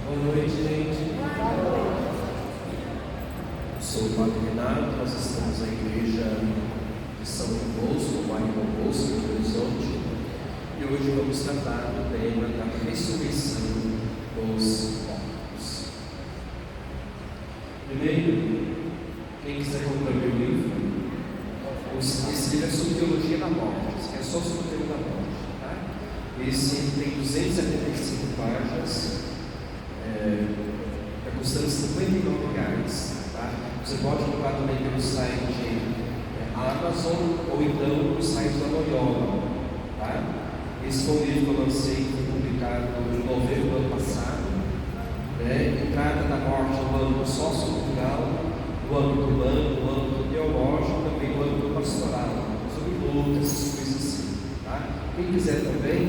Boa noite, gente. Sou o Padre Renato, nós estamos na igreja de São João Bosco, no bairro João Bosco, em Belo Horizonte, e hoje vamos tratar do tema da ressurreição dos mortos. Primeiro, quem quiser comprar meu livro, esse livro é sobre teologia da morte, é só sobre teologia da morte, tá? Esse tem 275 páginas, está custando R$59, tá? Você pode comprar também pelo site Amazon ou então no site da Loyola, tá? Esse foi um livro que eu lancei, que foi publicado em novembro do ano passado, né? E trata da morte no âmbito sociocultural, no âmbito humano, no âmbito teológico, também no âmbito pastoral, sobre lutas, essas coisas assim, tá? Quem quiser também,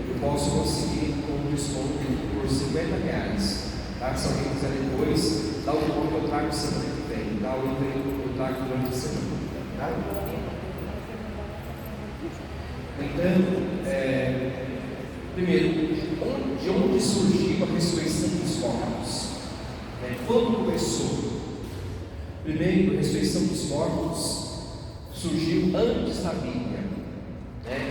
eu posso conseguir com desconto por R$50, tá? Se alguém quiser depois, dá o nome que eu trago semana que vem, dá o nome que eu trago durante a semana, tá? Então, primeiro, de onde surgiu a ressurreição dos mortos? Quando começou? Primeiro, a ressurreição dos mortos surgiu antes da Bíblia.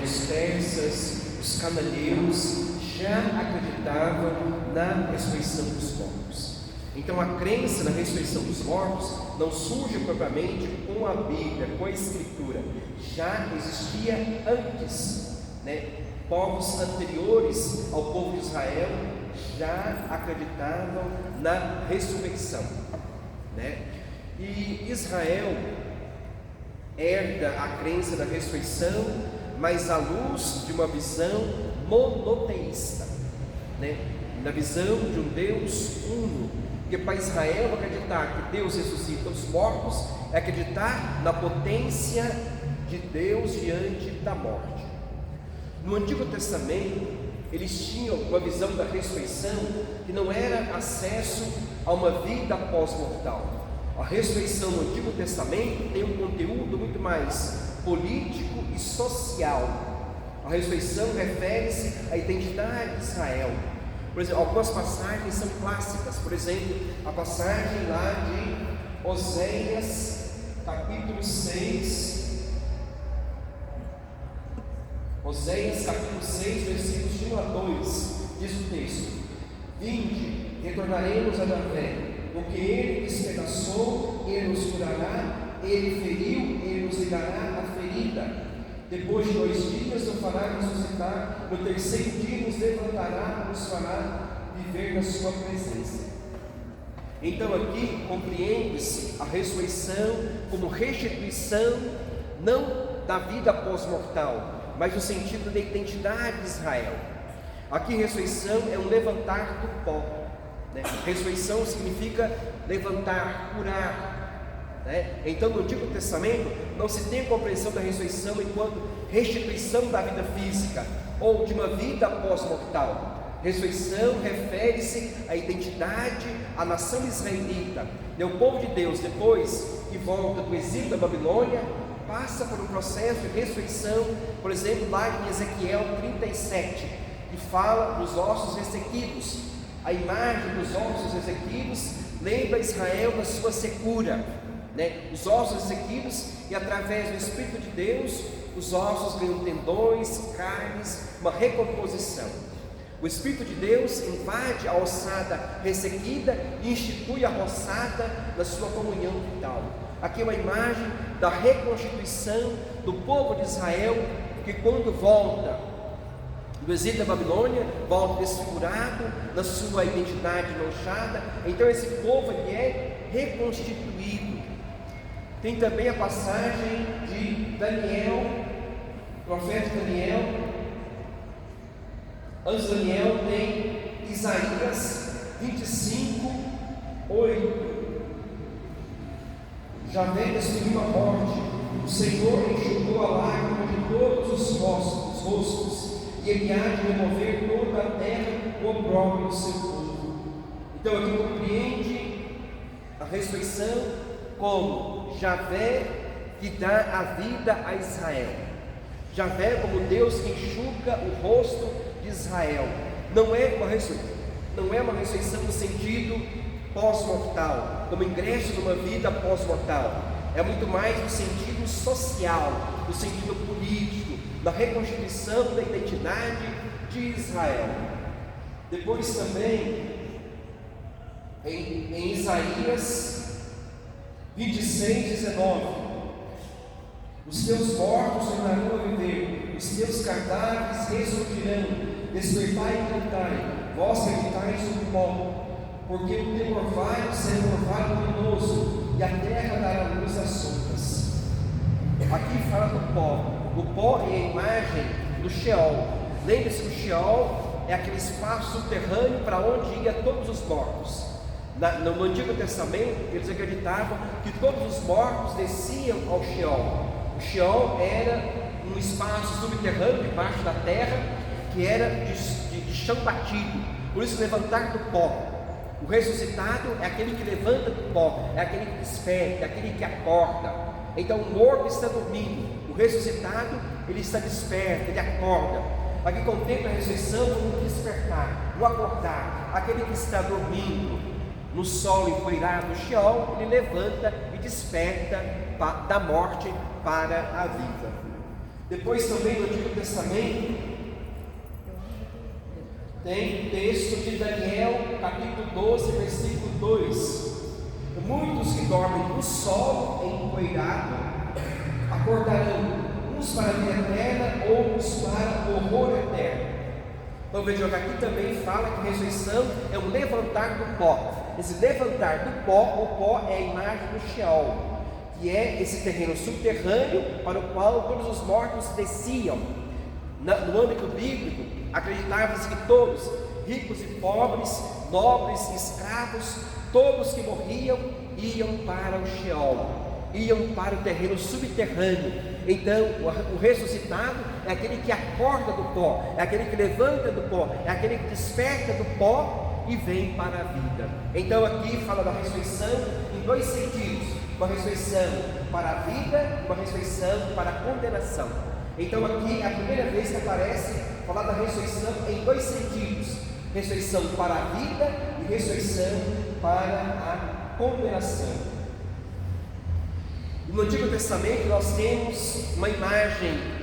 Os persas, os cananeus já acreditavam na ressurreição dos mortos. Então a crença na ressurreição dos mortos não surge propriamente com a Bíblia, com a Escritura. Já existia antes, povos anteriores ao povo de Israel já acreditavam na ressurreição, E Israel herda a crença da ressurreição, mas à luz de uma visão monoteísta, na visão de um Deus uno. Porque para Israel acreditar que Deus ressuscita os mortos é acreditar na potência de Deus diante da morte. No Antigo Testamento eles tinham uma visão da ressurreição que não era acesso a uma vida pós-mortal. A ressurreição no Antigo Testamento tem um conteúdo muito mais político e social. A ressurreição refere-se à identidade de Israel. Por exemplo, algumas passagens são clássicas. Por exemplo, a passagem lá de Oséias, capítulo 6. Oséias, capítulo 6, versículos de 1 a 2, diz o texto: Vinde, retornaremos a Javé, porque ele despedaçou, ele nos curará, ele feriu, ele nos ligará a ferida. Depois de 2 dias nos fará ressuscitar, no terceiro dia nos levantará, nos fará viver na sua presença. Então aqui compreende-se a ressurreição como restituição, não da vida pós-mortal, mas no sentido da identidade de Israel. Aqui ressurreição é um levantar do pó, Ressurreição significa levantar, curar, Então no Antigo Testamento não se tem a compreensão da ressurreição enquanto restituição da vida física ou de uma vida pós-mortal. Ressurreição refere-se à identidade, à nação israelita. O povo de Deus, depois que volta do exílio da Babilônia, passa por um processo de ressurreição. Por exemplo, lá em Ezequiel 37, que fala dos ossos ressequidos. A imagem dos ossos ressequidos lembra Israel da sua secura, Os ossos ressequidos, e através do Espírito de Deus, os ossos ganham tendões, carnes, uma recomposição. O Espírito de Deus invade a ossada ressequida e institui a roçada na sua comunhão vital. Aqui é uma imagem da reconstituição do povo de Israel, que quando volta do exílio da Babilônia, volta desfigurado, na sua identidade manchada. Então esse povo ele é reconstituído. Tem também a passagem de Daniel, profeta Daniel. Antes de Daniel tem Isaías 25, 8. Javé destruiu a morte, o Senhor enxugou a lágrima de todos os rostos, e ele há de remover toda a terra o opróbrio do seu povo. Então aqui compreende a ressurreição como Javé que dá a vida a Israel. Javé como Deus que enxuga o rosto de Israel. Não é uma ressurreição no sentido pós-mortal, como ingresso numa vida pós-mortal. É muito mais no sentido social, no sentido político, na reconstituição da identidade de Israel. Depois também, em Isaías 26:19, os teus mortos tornarão a viver, os teus cadáveres ressurgirão. Despertai e cantai, vós que habitais no pó, porque o teu orvalho será um orvalho luminoso, e a terra dará luz às sombras. Aqui fala do pó. O pó é a imagem do Sheol. Lembre-se que o Sheol é aquele espaço subterrâneo para onde iam todos os mortos. No Antigo Testamento, eles acreditavam que todos os mortos desciam ao Sheol. O Sheol era um espaço subterrâneo debaixo da terra, que era de chão batido, por isso levantar do pó. O ressuscitado é aquele que levanta do pó, é aquele que desperta, é aquele que acorda. Então o morto está dormindo, o ressuscitado ele está desperto, ele acorda. Aqui contempla a ressurreição como despertar, o acordar. Aquele que está dormindo no solo empoeirado do Sheol, ele levanta e desperta da morte para a vida. Depois também no Antigo Testamento tem o texto de Daniel, capítulo 12, versículo 2. Muitos que dormem no solo empoeirado acordarão, uns para a vida eterna, outros para o horror eterno. Então vejam que aqui também fala que a ressurreição é um levantar do pó. Esse levantar do pó, o pó é a imagem do Sheol, que é esse terreno subterrâneo para o qual todos os mortos desciam. No âmbito bíblico, acreditava-se que todos, ricos e pobres, nobres e escravos, todos que morriam iam para o Sheol, iam para o terreno subterrâneo. Então o ressuscitado é aquele que acorda do pó, é aquele que levanta do pó, é aquele que desperta do pó e vem para a vida. Então aqui fala da ressurreição em dois sentidos: uma ressurreição para a vida, uma ressurreição para a condenação. Então aqui é a primeira vez que aparece falar da ressurreição em dois sentidos: ressurreição para a vida e ressurreição para a condenação. No Antigo Testamento nós temos uma imagem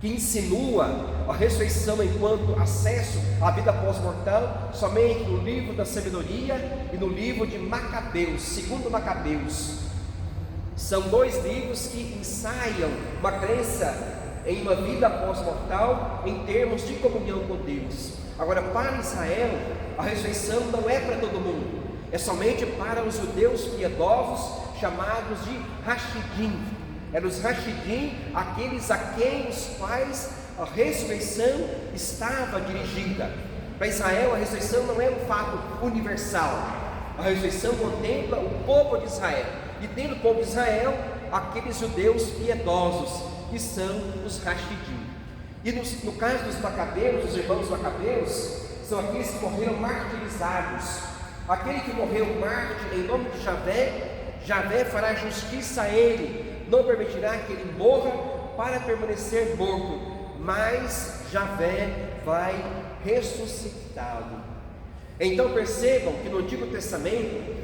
que insinua a ressurreição enquanto acesso à vida pós-mortal somente no livro da sabedoria e no livro de Macabeus, segundo Macabeus. São dois livros que ensaiam uma crença em uma vida pós-mortal em termos de comunhão com Deus. Agora, para Israel, a ressurreição não é para todo mundo, é somente para os judeus piedosos chamados de Hashidim. Eram os Hashidim, aqueles a quem os quais a ressurreição estava dirigida. Para Israel, a ressurreição não é um fato universal. A ressurreição contempla o povo de Israel, e dentro do povo de Israel, aqueles judeus piedosos, que são os Hashidim. E no caso dos Macabeus, os irmãos Macabeus, são aqueles que morreram martirizados. Aquele que morreu mártir em nome de Javé, Javé fará justiça a ele, não permitirá que ele morra para permanecer morto, mas Javé vai ressuscitá-lo. Então percebam que no Antigo Testamento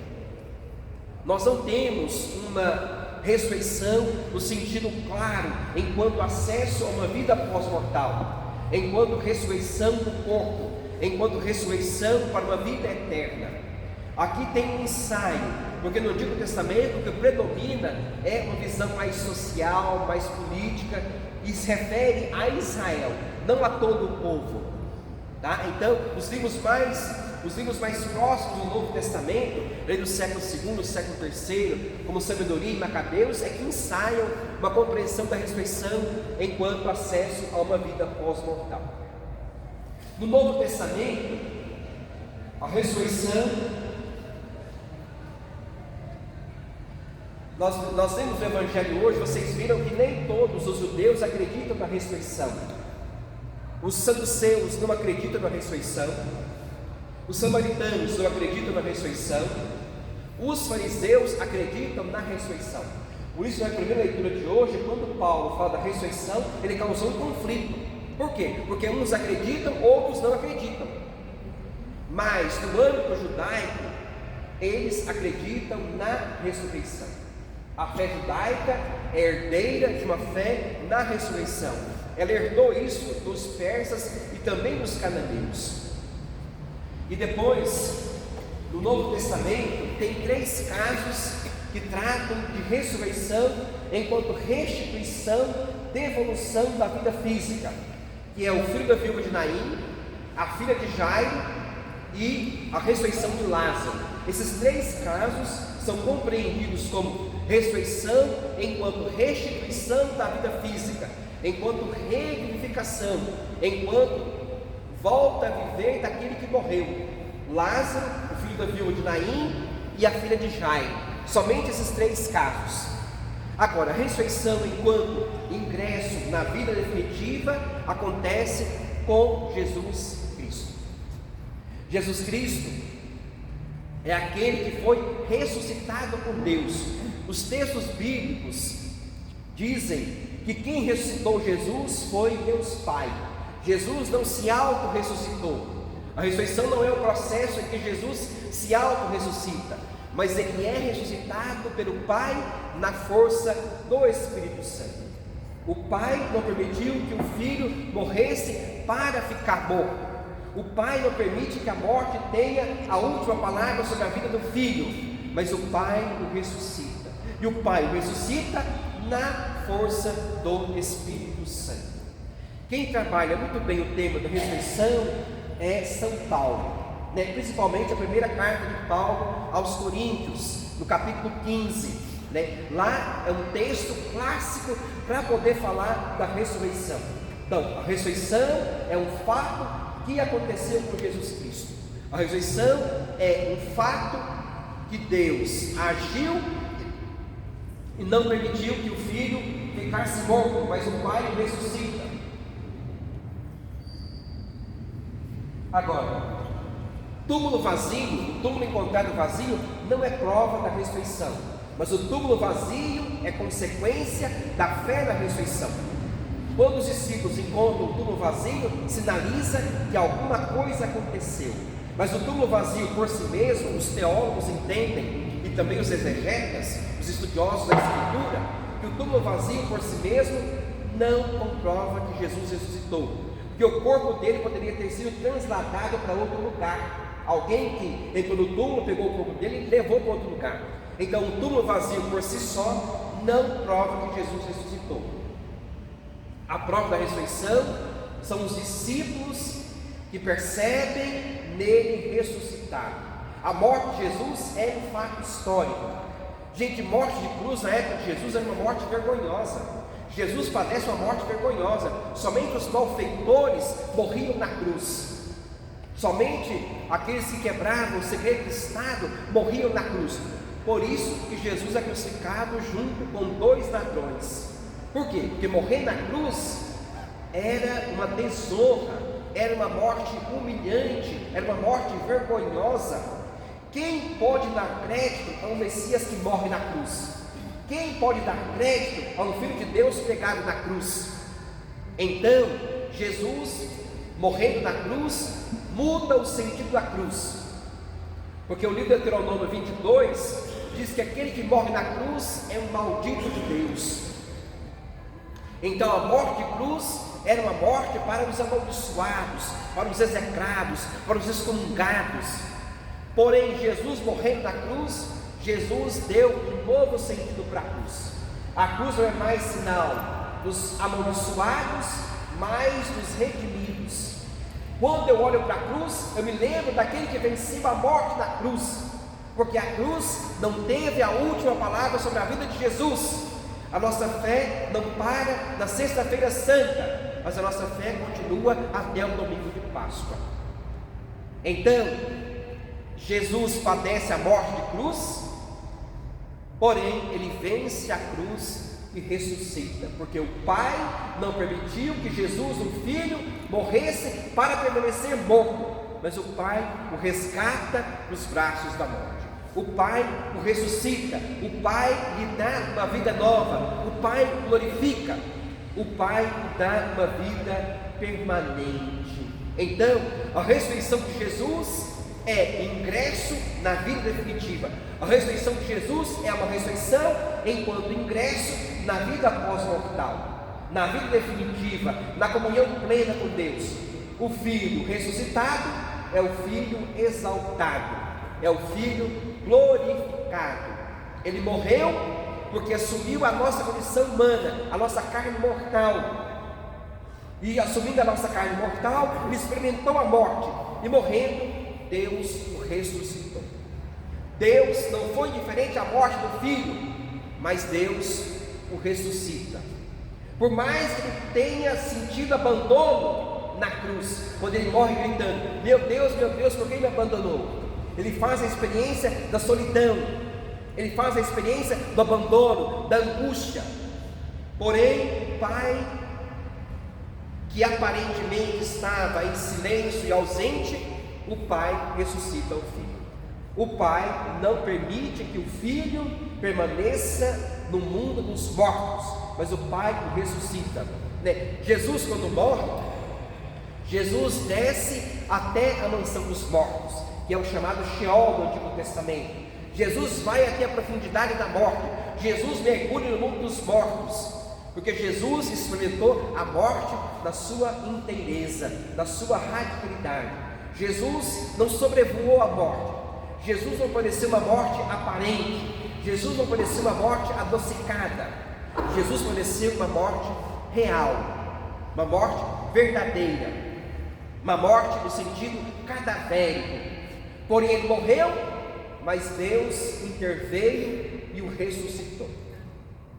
nós não temos uma ressurreição no sentido claro, enquanto acesso a uma vida pós-mortal, enquanto ressurreição do corpo, enquanto ressurreição para uma vida eterna. Aqui tem um ensaio, porque no Antigo Testamento o que predomina é uma visão mais social, mais política, e se refere a Israel, não a todo o povo. Tá? Então, os livros mais próximos do Novo Testamento, do século II, século III, como Sabedoria e Macabeus, é que ensaiam uma compreensão da ressurreição enquanto acesso a uma vida pós-mortal. No Novo Testamento, a ressurreição, nós vemos no Evangelho hoje, vocês viram que nem todos os judeus acreditam na ressurreição. Os saduceus não acreditam na ressurreição, os samaritanos não acreditam na ressurreição, os fariseus acreditam na ressurreição. Por isso, na primeira leitura de hoje, quando Paulo fala da ressurreição, ele causou um conflito. Por quê? Porque uns acreditam, outros não acreditam. Mas no âmbito judaico, eles acreditam na ressurreição. A fé judaica é herdeira de uma fé na ressurreição. Ela herdou isso dos persas e também dos cananeus. E depois, no Novo Testamento, tem 3 casos que tratam de ressurreição enquanto restituição, devolução da vida física, que é o filho da viúva de Naim, a filha de Jairo e a ressurreição de Lázaro. Esses 3 casos são compreendidos como ressurreição enquanto restituição da vida física, enquanto revivificação, enquanto volta a viver daquele que morreu. Lázaro, o filho da viúva de Naim e a filha de Jairo. Somente esses 3 casos. Agora, a ressurreição enquanto ingresso na vida definitiva acontece com Jesus Cristo. Jesus Cristo é aquele que foi ressuscitado por Deus. Os textos bíblicos dizem que quem ressuscitou Jesus foi Deus Pai. Jesus não se auto-ressuscitou. A ressurreição não é o processo em que Jesus se auto-ressuscita, mas ele é ressuscitado pelo Pai na força do Espírito Santo. O Pai não permitiu que o Filho morresse para ficar morto. O Pai não permite que a morte tenha a última palavra sobre a vida do Filho, mas o Pai o ressuscita. E o Pai o ressuscita na força do Espírito Santo. Quem trabalha muito bem o tema da ressurreição é São Paulo, principalmente a primeira carta de Paulo aos Coríntios, no capítulo 15. Lá é um texto clássico para poder falar da ressurreição. Então, a ressurreição é um fato que aconteceu por Jesus Cristo. A ressurreição é um fato que Deus agiu e não permitiu que o Filho ficasse morto, mas o Pai o ressuscita. Agora, túmulo vazio, o túmulo encontrado vazio, não é prova da ressurreição, mas o túmulo vazio é consequência da fé na ressurreição. Quando os discípulos encontram o túmulo vazio, sinaliza que alguma coisa aconteceu. Mas o túmulo vazio por si mesmo, os teólogos entendem, e também os exegetas, os estudiosos da Escritura, que o túmulo vazio por si mesmo não comprova que Jesus ressuscitou. Porque o corpo dele poderia ter sido transladado para outro lugar. Alguém que entrou no túmulo, pegou o corpo dele e levou para outro lugar. Então o túmulo vazio por si só não prova que Jesus ressuscitou. A prova da ressurreição são os discípulos que percebem nele ressuscitado. A morte de Jesus é um fato histórico. Gente, morte de cruz na época de Jesus era uma morte vergonhosa. Jesus padece uma morte vergonhosa. Somente os malfeitores morriam na cruz. Somente aqueles que quebravam o segredo do Estado morriam na cruz. Por isso que Jesus é crucificado junto com 2 ladrões. Por quê? Porque morrer na cruz era uma desonra, era uma morte humilhante, era uma morte vergonhosa. Quem pode dar crédito a um Messias que morre na cruz? Quem pode dar crédito ao Filho de Deus pregado na cruz? Então, Jesus, morrendo na cruz, muda o sentido da cruz. Porque o livro de Deuteronômio 22 diz que aquele que morre na cruz é um maldito de Deus. Então a morte de cruz era uma morte para os amaldiçoados, para os execrados, para os excomungados. Porém, Jesus morrendo na cruz, Jesus deu um novo sentido para a cruz. A cruz não é mais sinal dos amaldiçoados, mas dos redimidos. Quando eu olho para a cruz, eu me lembro daquele que venceu a morte na cruz, porque a cruz não teve a última palavra sobre a vida de Jesus. A nossa fé não para na sexta-feira santa, mas a nossa fé continua até o domingo de Páscoa. Então, Jesus padece a morte de cruz, porém ele vence a cruz e ressuscita, porque o Pai não permitiu que Jesus, o Filho, morresse para permanecer morto, mas o Pai o resgata dos braços da morte. o Pai o ressuscita, o Pai lhe dá uma vida nova, o Pai o glorifica, o Pai lhe dá uma vida permanente. Então, a ressurreição de Jesus é ingresso na vida definitiva. A ressurreição de Jesus é uma ressurreição enquanto ingresso na vida pós-mortal, na vida definitiva, na comunhão plena com Deus. O Filho ressuscitado é o Filho exaltado, é o Filho glorificado. Ele morreu porque assumiu a nossa condição humana, a nossa carne mortal. E assumindo a nossa carne mortal, ele experimentou a morte, e morrendo, Deus o ressuscitou. Deus não foi indiferente à morte do Filho, mas Deus o ressuscita. Por mais que ele tenha sentido abandono na cruz, quando ele morre gritando: meu Deus, por que me abandonou? Ele faz a experiência da solidão, ele faz a experiência do abandono, da angústia. Porém, o Pai, que aparentemente estava em silêncio e ausente, o Pai ressuscita o Filho. O Pai não permite que o Filho permaneça no mundo dos mortos, mas o Pai o ressuscita. Jesus, quando morre, Jesus desce até a mansão dos mortos, que é o chamado Sheol do Antigo Testamento. Jesus vai até a profundidade da morte. Jesus mergulha no mundo dos mortos, porque Jesus experimentou a morte na sua inteireza, na sua radicalidade. Jesus não sobrevoou a morte. Jesus não pareceu uma morte aparente. Jesus não pareceu uma morte adocicada. Jesus pareceu uma morte real, uma morte verdadeira, uma morte no sentido cadavérico. Porém, ele morreu, mas Deus interveio e o ressuscitou.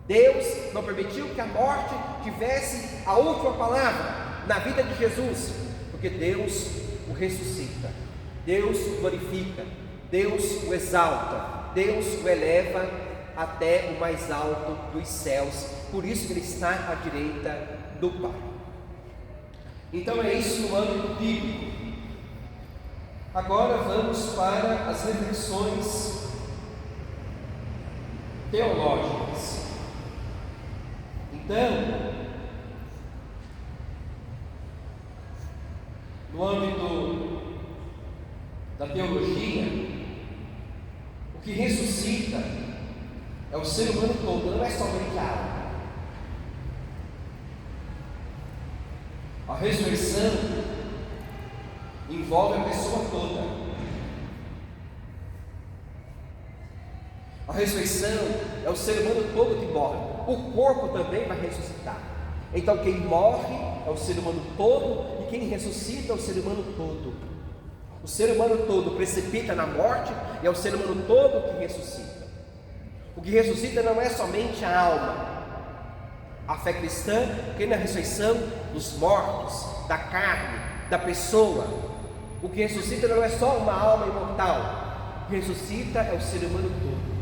Deus não permitiu que a morte tivesse a última palavra na vida de Jesus, porque Deus o ressuscita, Deus o glorifica, Deus o exalta, Deus o eleva até o mais alto dos céus. Por isso que ele está à direita do Pai. Então é isso no âmbito bíblico. Agora vamos para as reflexões teológicas. Então, no âmbito da teologia, o que ressuscita é o ser humano todo, não é somente a alma. A ressurreição envolve a pessoa toda. A ressurreição é o ser humano todo que morre. O corpo também vai ressuscitar. Então quem morre é o ser humano todo, e quem ressuscita é o ser humano todo. O ser humano todo precipita na morte, e é o ser humano todo que ressuscita. O que ressuscita não é somente a alma. A fé cristã crê na ressurreição dos mortos, da carne, da pessoa. O que ressuscita não é só uma alma imortal. O que ressuscita é o ser humano todo.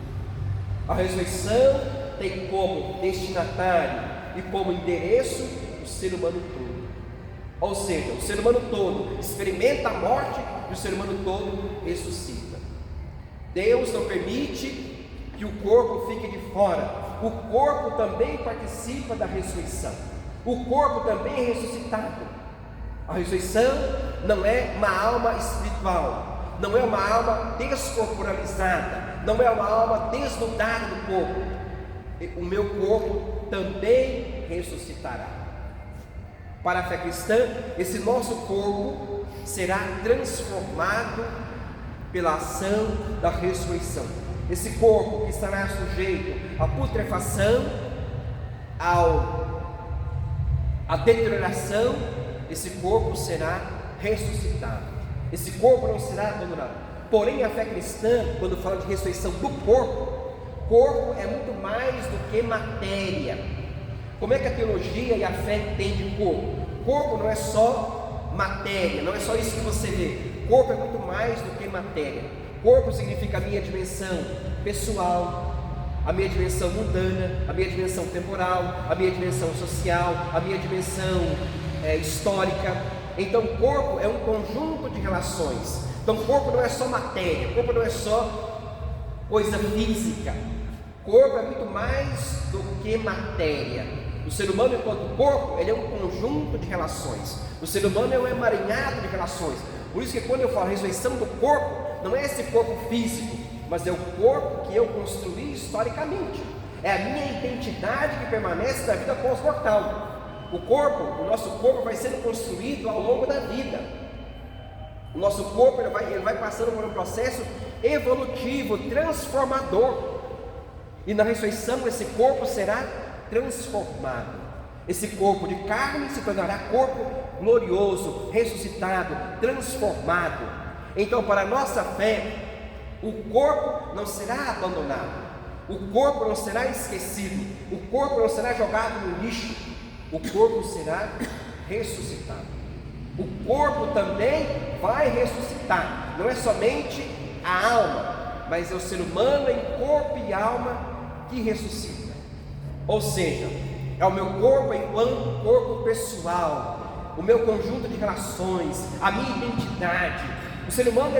A ressurreição tem como destinatário e como endereço o ser humano todo. Ou seja, o ser humano todo experimenta a morte e o ser humano todo ressuscita. Deus não permite que o corpo fique de fora. O corpo também participa da ressurreição. O corpo também é ressuscitado. A ressurreição não é uma alma espiritual, não é uma alma descorporalizada, não é uma alma desnudada do corpo. O meu corpo também ressuscitará. Para a fé cristã, esse nosso corpo será transformado pela ação da ressurreição. Esse corpo que estará sujeito à putrefação, à deterioração, esse corpo será ressuscitado. Esse corpo não será abandonado. Porém, a fé cristã, quando fala de ressurreição do corpo é muito mais do que matéria. Como é que a teologia e a fé entendem corpo? Corpo não é só matéria, não é só isso que você vê. Corpo é muito mais do que matéria. Corpo significa a minha dimensão pessoal, a minha dimensão mundana, a minha dimensão temporal, a minha dimensão social, a minha dimensão histórica. Então, corpo é um conjunto de relações. Então, corpo não é só matéria, corpo não é só coisa física. Corpo é muito mais do que matéria. O ser humano, enquanto corpo, ele é um conjunto de relações. O ser humano é um emaranhado de relações. Por isso que quando eu falo ressurreição do corpo, não é esse corpo físico, mas é o corpo que eu construí historicamente. É a minha identidade que permanece na vida pós-mortal. O nosso corpo vai sendo construído ao longo da vida. O nosso corpo ele vai passando por um processo evolutivo, transformador. E na ressurreição esse corpo será transformado. Esse corpo de carne se tornará corpo glorioso, ressuscitado, transformado. Então, para a nossa fé, o corpo não será abandonado, o corpo não será esquecido, o corpo não será jogado no lixo, o corpo será ressuscitado. O corpo também vai ressuscitar. Não é somente a alma, mas é o ser humano em corpo e alma que ressuscita. Ou seja, é o meu corpo enquanto corpo pessoal, o meu conjunto de relações, a minha identidade. O ser humano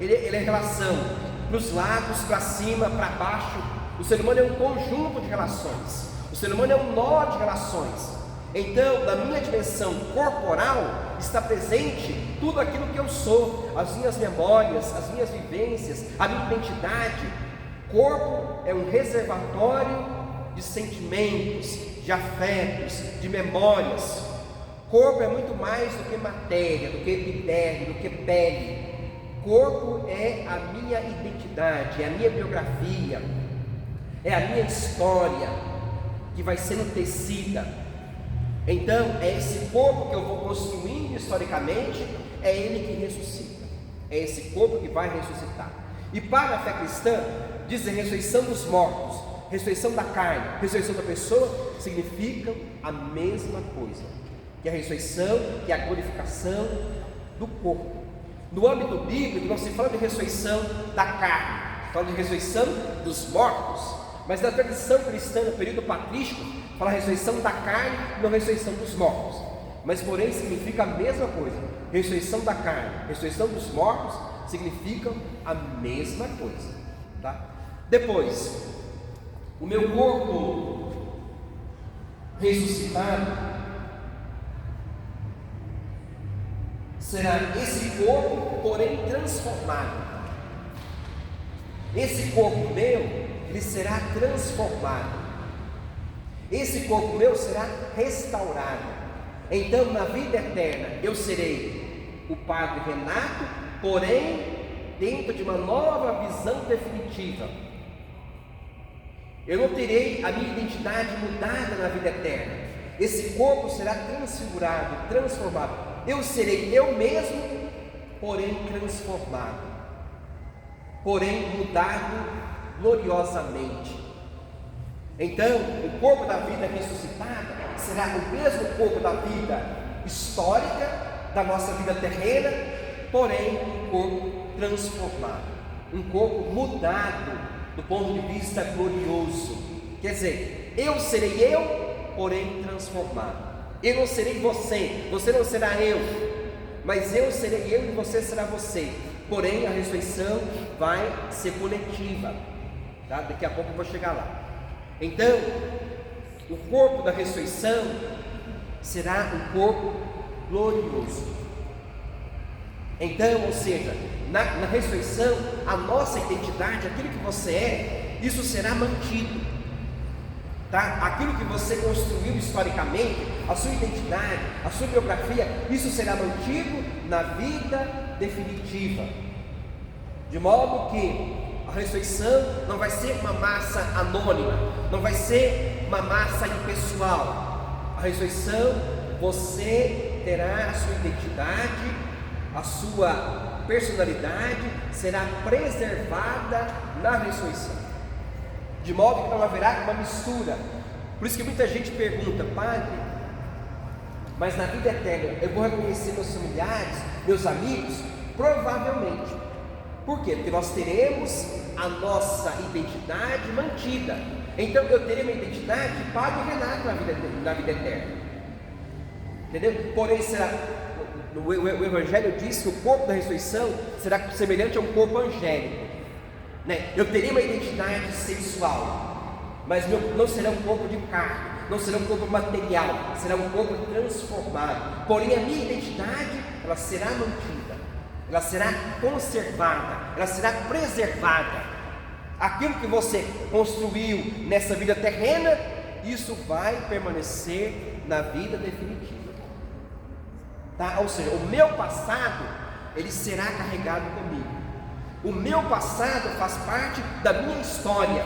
ele é relação para os lados, para cima, para baixo. O ser humano é um conjunto de relações. O ser humano é um nó de relações. Então, na minha dimensão corporal está presente tudo aquilo que eu sou, as minhas memórias, as minhas vivências, a minha identidade. Corpo é um reservatório de sentimentos, de afetos, de memórias. Corpo é muito mais do que matéria, do que epiderme, do que pele. Corpo é a minha identidade, é a minha biografia, é a minha história que vai sendo tecida. Então, é esse corpo que eu vou construindo historicamente, é ele que ressuscita, é esse corpo que vai ressuscitar. E para a fé cristã, dizer ressurreição dos mortos, ressurreição da carne, ressurreição da pessoa, significam a mesma coisa, que a ressurreição, que a glorificação do corpo. No âmbito bíblico, não se fala de ressurreição da carne, se fala de ressurreição dos mortos, mas na tradição cristã, no período patrístico, fala ressurreição da carne, não ressurreição dos mortos, mas porém significa a mesma coisa. Ressurreição da carne, ressurreição dos mortos significam a mesma coisa, tá? Depois, o meu corpo ressuscitado será esse corpo, porém transformado. Esse corpo meu, ele será transformado. Esse corpo meu será restaurado. Então, na vida eterna, eu serei o Padre Renato, porém dentro de uma nova visão definitiva. Eu não terei a minha identidade mudada na vida eterna. Esse corpo será transfigurado, transformado. Eu serei eu mesmo, porém transformado, porém mudado gloriosamente. Então, o corpo da vida ressuscitada será o mesmo corpo da vida histórica, da nossa vida terrena, porém um corpo transformado, um corpo mudado do ponto de vista glorioso. Quer dizer, eu serei eu, porém transformado. Eu não serei você, você não será eu, mas eu serei eu e você será você. Porém, a ressurreição vai ser coletiva, tá? Daqui a pouco eu vou chegar lá. Então, o corpo da ressurreição será um corpo glorioso. Então, ou seja, na ressurreição, a nossa identidade, aquilo que você é, isso será mantido. Tá? Aquilo que você construiu historicamente, a sua identidade, a sua biografia, isso será mantido na vida definitiva. De modo que a ressurreição não vai ser uma massa anônima, não vai ser uma massa impessoal. A ressurreição, você terá a sua identidade, a sua personalidade será preservada na ressurreição. De modo que não haverá uma mistura. Por isso que muita gente pergunta: Padre, mas na vida eterna eu vou reconhecer meus familiares, meus amigos? Provavelmente. Por quê? Porque nós teremos a nossa identidade mantida. Então eu terei uma identidade de Padre Renato na vida eterna. Entendeu? Porém será, o Evangelho diz que o corpo da ressurreição será semelhante a um corpo angélico. né? Eu terei uma identidade sexual, mas não será um corpo de carne, não será um corpo material, será um corpo transformado. Porém, a minha identidade, ela será mantida, ela será conservada, ela será preservada. Aquilo que você construiu nessa vida terrena, isso vai permanecer na vida definitiva, tá? Ou seja, o meu passado, ele será carregado comigo. O meu passado faz parte da minha história.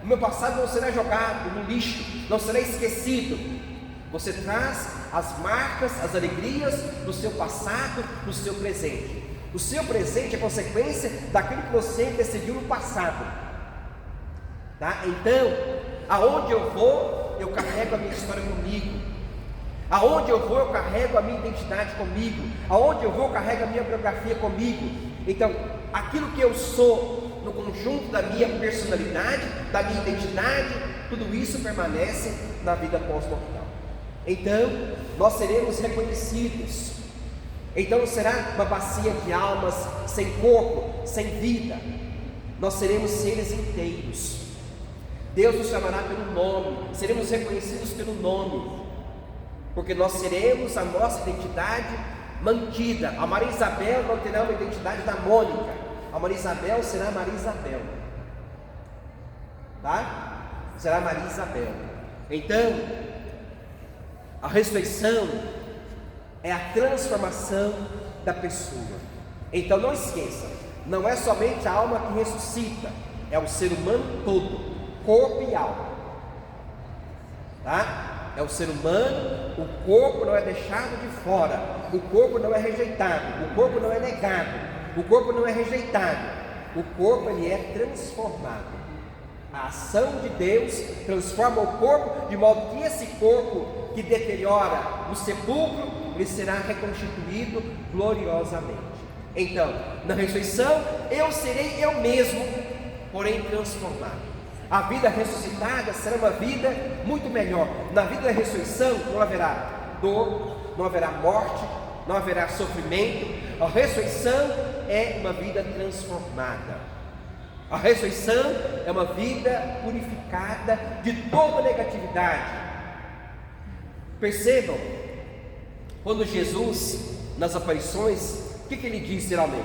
O meu passado não será jogado no lixo, não será esquecido. Você traz as marcas, as alegrias do seu passado, do seu presente. O seu presente é consequência daquilo que você decidiu no passado, tá? Então, aonde eu vou, eu carrego a minha história comigo. Aonde eu vou, eu carrego a minha identidade comigo. Aonde eu vou, eu carrego a minha biografia comigo. Então, aquilo que eu sou no conjunto da minha personalidade, da minha identidade, tudo isso permanece na vida pós-mortal. Então, nós seremos reconhecidos. Então, será uma bacia de almas sem corpo, sem vida. Nós seremos seres inteiros. Deus nos chamará pelo nome, seremos reconhecidos pelo nome, porque nós seremos a nossa identidade mantida. A Maria Isabel não terá uma identidade da Mônica, a Maria Isabel será Maria Isabel, tá? Será Maria Isabel. Então, a ressurreição é a transformação da pessoa. Então não esqueça, não é somente a alma que ressuscita, é o ser humano todo, corpo e alma, tá? É o ser humano, o corpo não é deixado de fora, o corpo não é rejeitado, o corpo não é negado, o corpo não é rejeitado, o corpo ele é transformado. A ação de Deus transforma o corpo de modo que esse corpo que deteriora no sepulcro, ele será reconstituído gloriosamente. Então, na ressurreição, eu serei eu mesmo, porém transformado. A vida ressuscitada será uma vida muito melhor. Na vida da ressurreição não haverá dor, não haverá morte, não haverá sofrimento. A ressurreição é uma vida transformada. A ressurreição é uma vida purificada de toda negatividade. Percebam, quando Jesus, nas aparições, o que ele diz geralmente?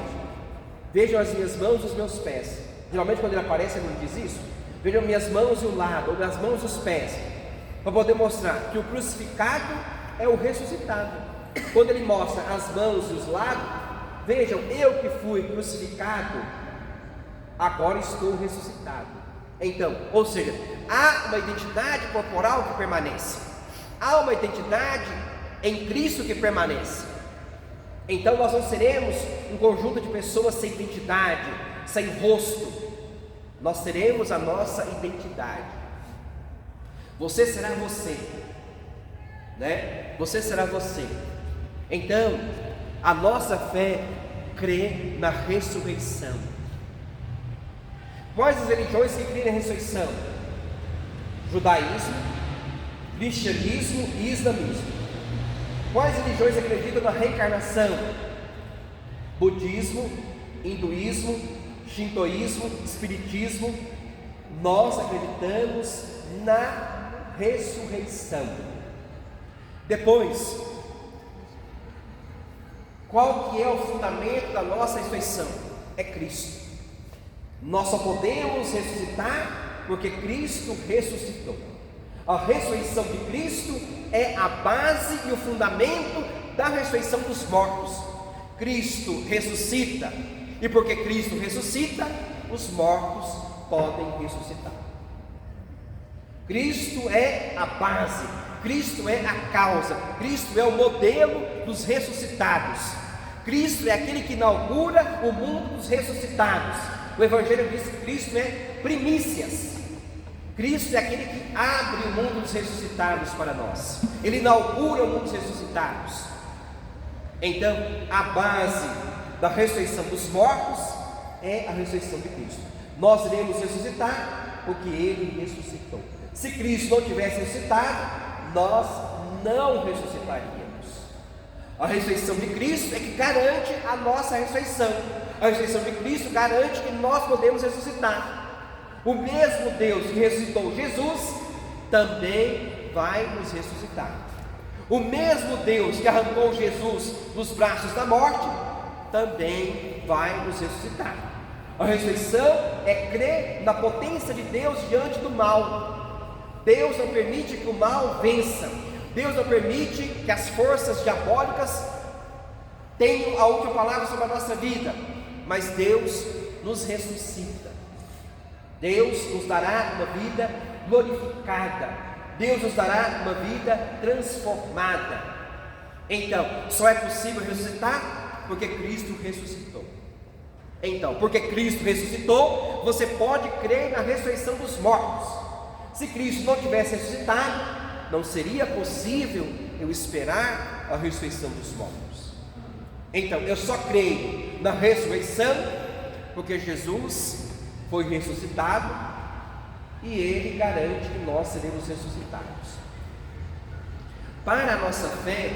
Vejam as minhas mãos e os meus pés. Geralmente quando ele aparece ele não diz isso? Vejam minhas mãos e o lado, ou as mãos e os pés, para poder mostrar que o crucificado é o ressuscitado. Quando ele mostra as mãos e os lados, vejam, eu que fui crucificado, agora estou ressuscitado. Então, ou seja, há uma identidade corporal que permanece, há uma identidade em Cristo que permanece. Então nós não seremos um conjunto de pessoas sem identidade, sem rosto. Nós teremos a nossa identidade. Você será você, né? Você será você. Então, a nossa fé crê na ressurreição. Quais as religiões que creem na ressurreição? Judaísmo, cristianismo e islamismo. Quais religiões acreditam na reencarnação? Budismo, hinduísmo, shintoísmo, espiritismo. Nós acreditamos na ressurreição. Depois, qual que é o fundamento da nossa ressurreição? É Cristo. Nós só podemos ressuscitar porque Cristo ressuscitou. A ressurreição de Cristo é a base e o fundamento da ressurreição dos mortos. Cristo ressuscita, e porque Cristo ressuscita, os mortos podem ressuscitar. Cristo é a base, Cristo é a causa, Cristo é o modelo dos ressuscitados. Cristo é aquele que inaugura o mundo dos ressuscitados. O Evangelho diz que Cristo é primícias. Cristo é aquele que abre o mundo dos ressuscitados para nós. Ele inaugura o mundo dos ressuscitados. Então, a base da ressurreição dos mortos é a ressurreição de Cristo. Nós iremos ressuscitar porque Ele ressuscitou. Se Cristo não tivesse ressuscitado, nós não ressuscitaríamos. A ressurreição de Cristo é que garante a nossa ressurreição. A ressurreição de Cristo garante que nós podemos ressuscitar. O mesmo Deus que ressuscitou Jesus também vai nos ressuscitar. O mesmo Deus que arrancou Jesus dos braços da morte também vai nos ressuscitar. A ressurreição é crer na potência de Deus diante do mal. Deus não permite que o mal vença. Deus não permite que as forças diabólicas tenham a última palavra sobre a nossa vida, mas Deus nos ressuscita. Deus nos dará uma vida glorificada. Deus nos dará uma vida transformada. Então, só é possível ressuscitar porque Cristo ressuscitou. Então, porque Cristo ressuscitou, você pode crer na ressurreição dos mortos. Se Cristo não tivesse ressuscitado, não seria possível eu esperar a ressurreição dos mortos. Então, eu só creio na ressurreição porque Jesus foi ressuscitado e Ele garante que nós seremos ressuscitados. Para a nossa fé,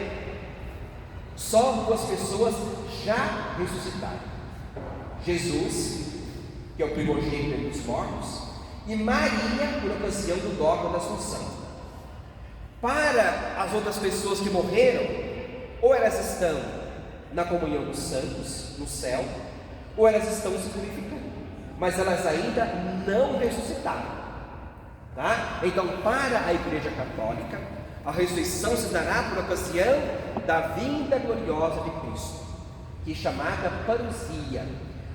só 2 pessoas já ressuscitaram: Jesus, que é o primogênito dos mortos, e Maria, por ocasião do dogma da Assunção. Para as outras pessoas que morreram, ou elas estão na comunhão dos santos, no céu, ou elas estão se purificando, mas elas ainda não ressuscitaram, tá? Então, para a Igreja Católica, a ressurreição se dará por ocasião da vinda gloriosa de Cristo, que é chamada parousia.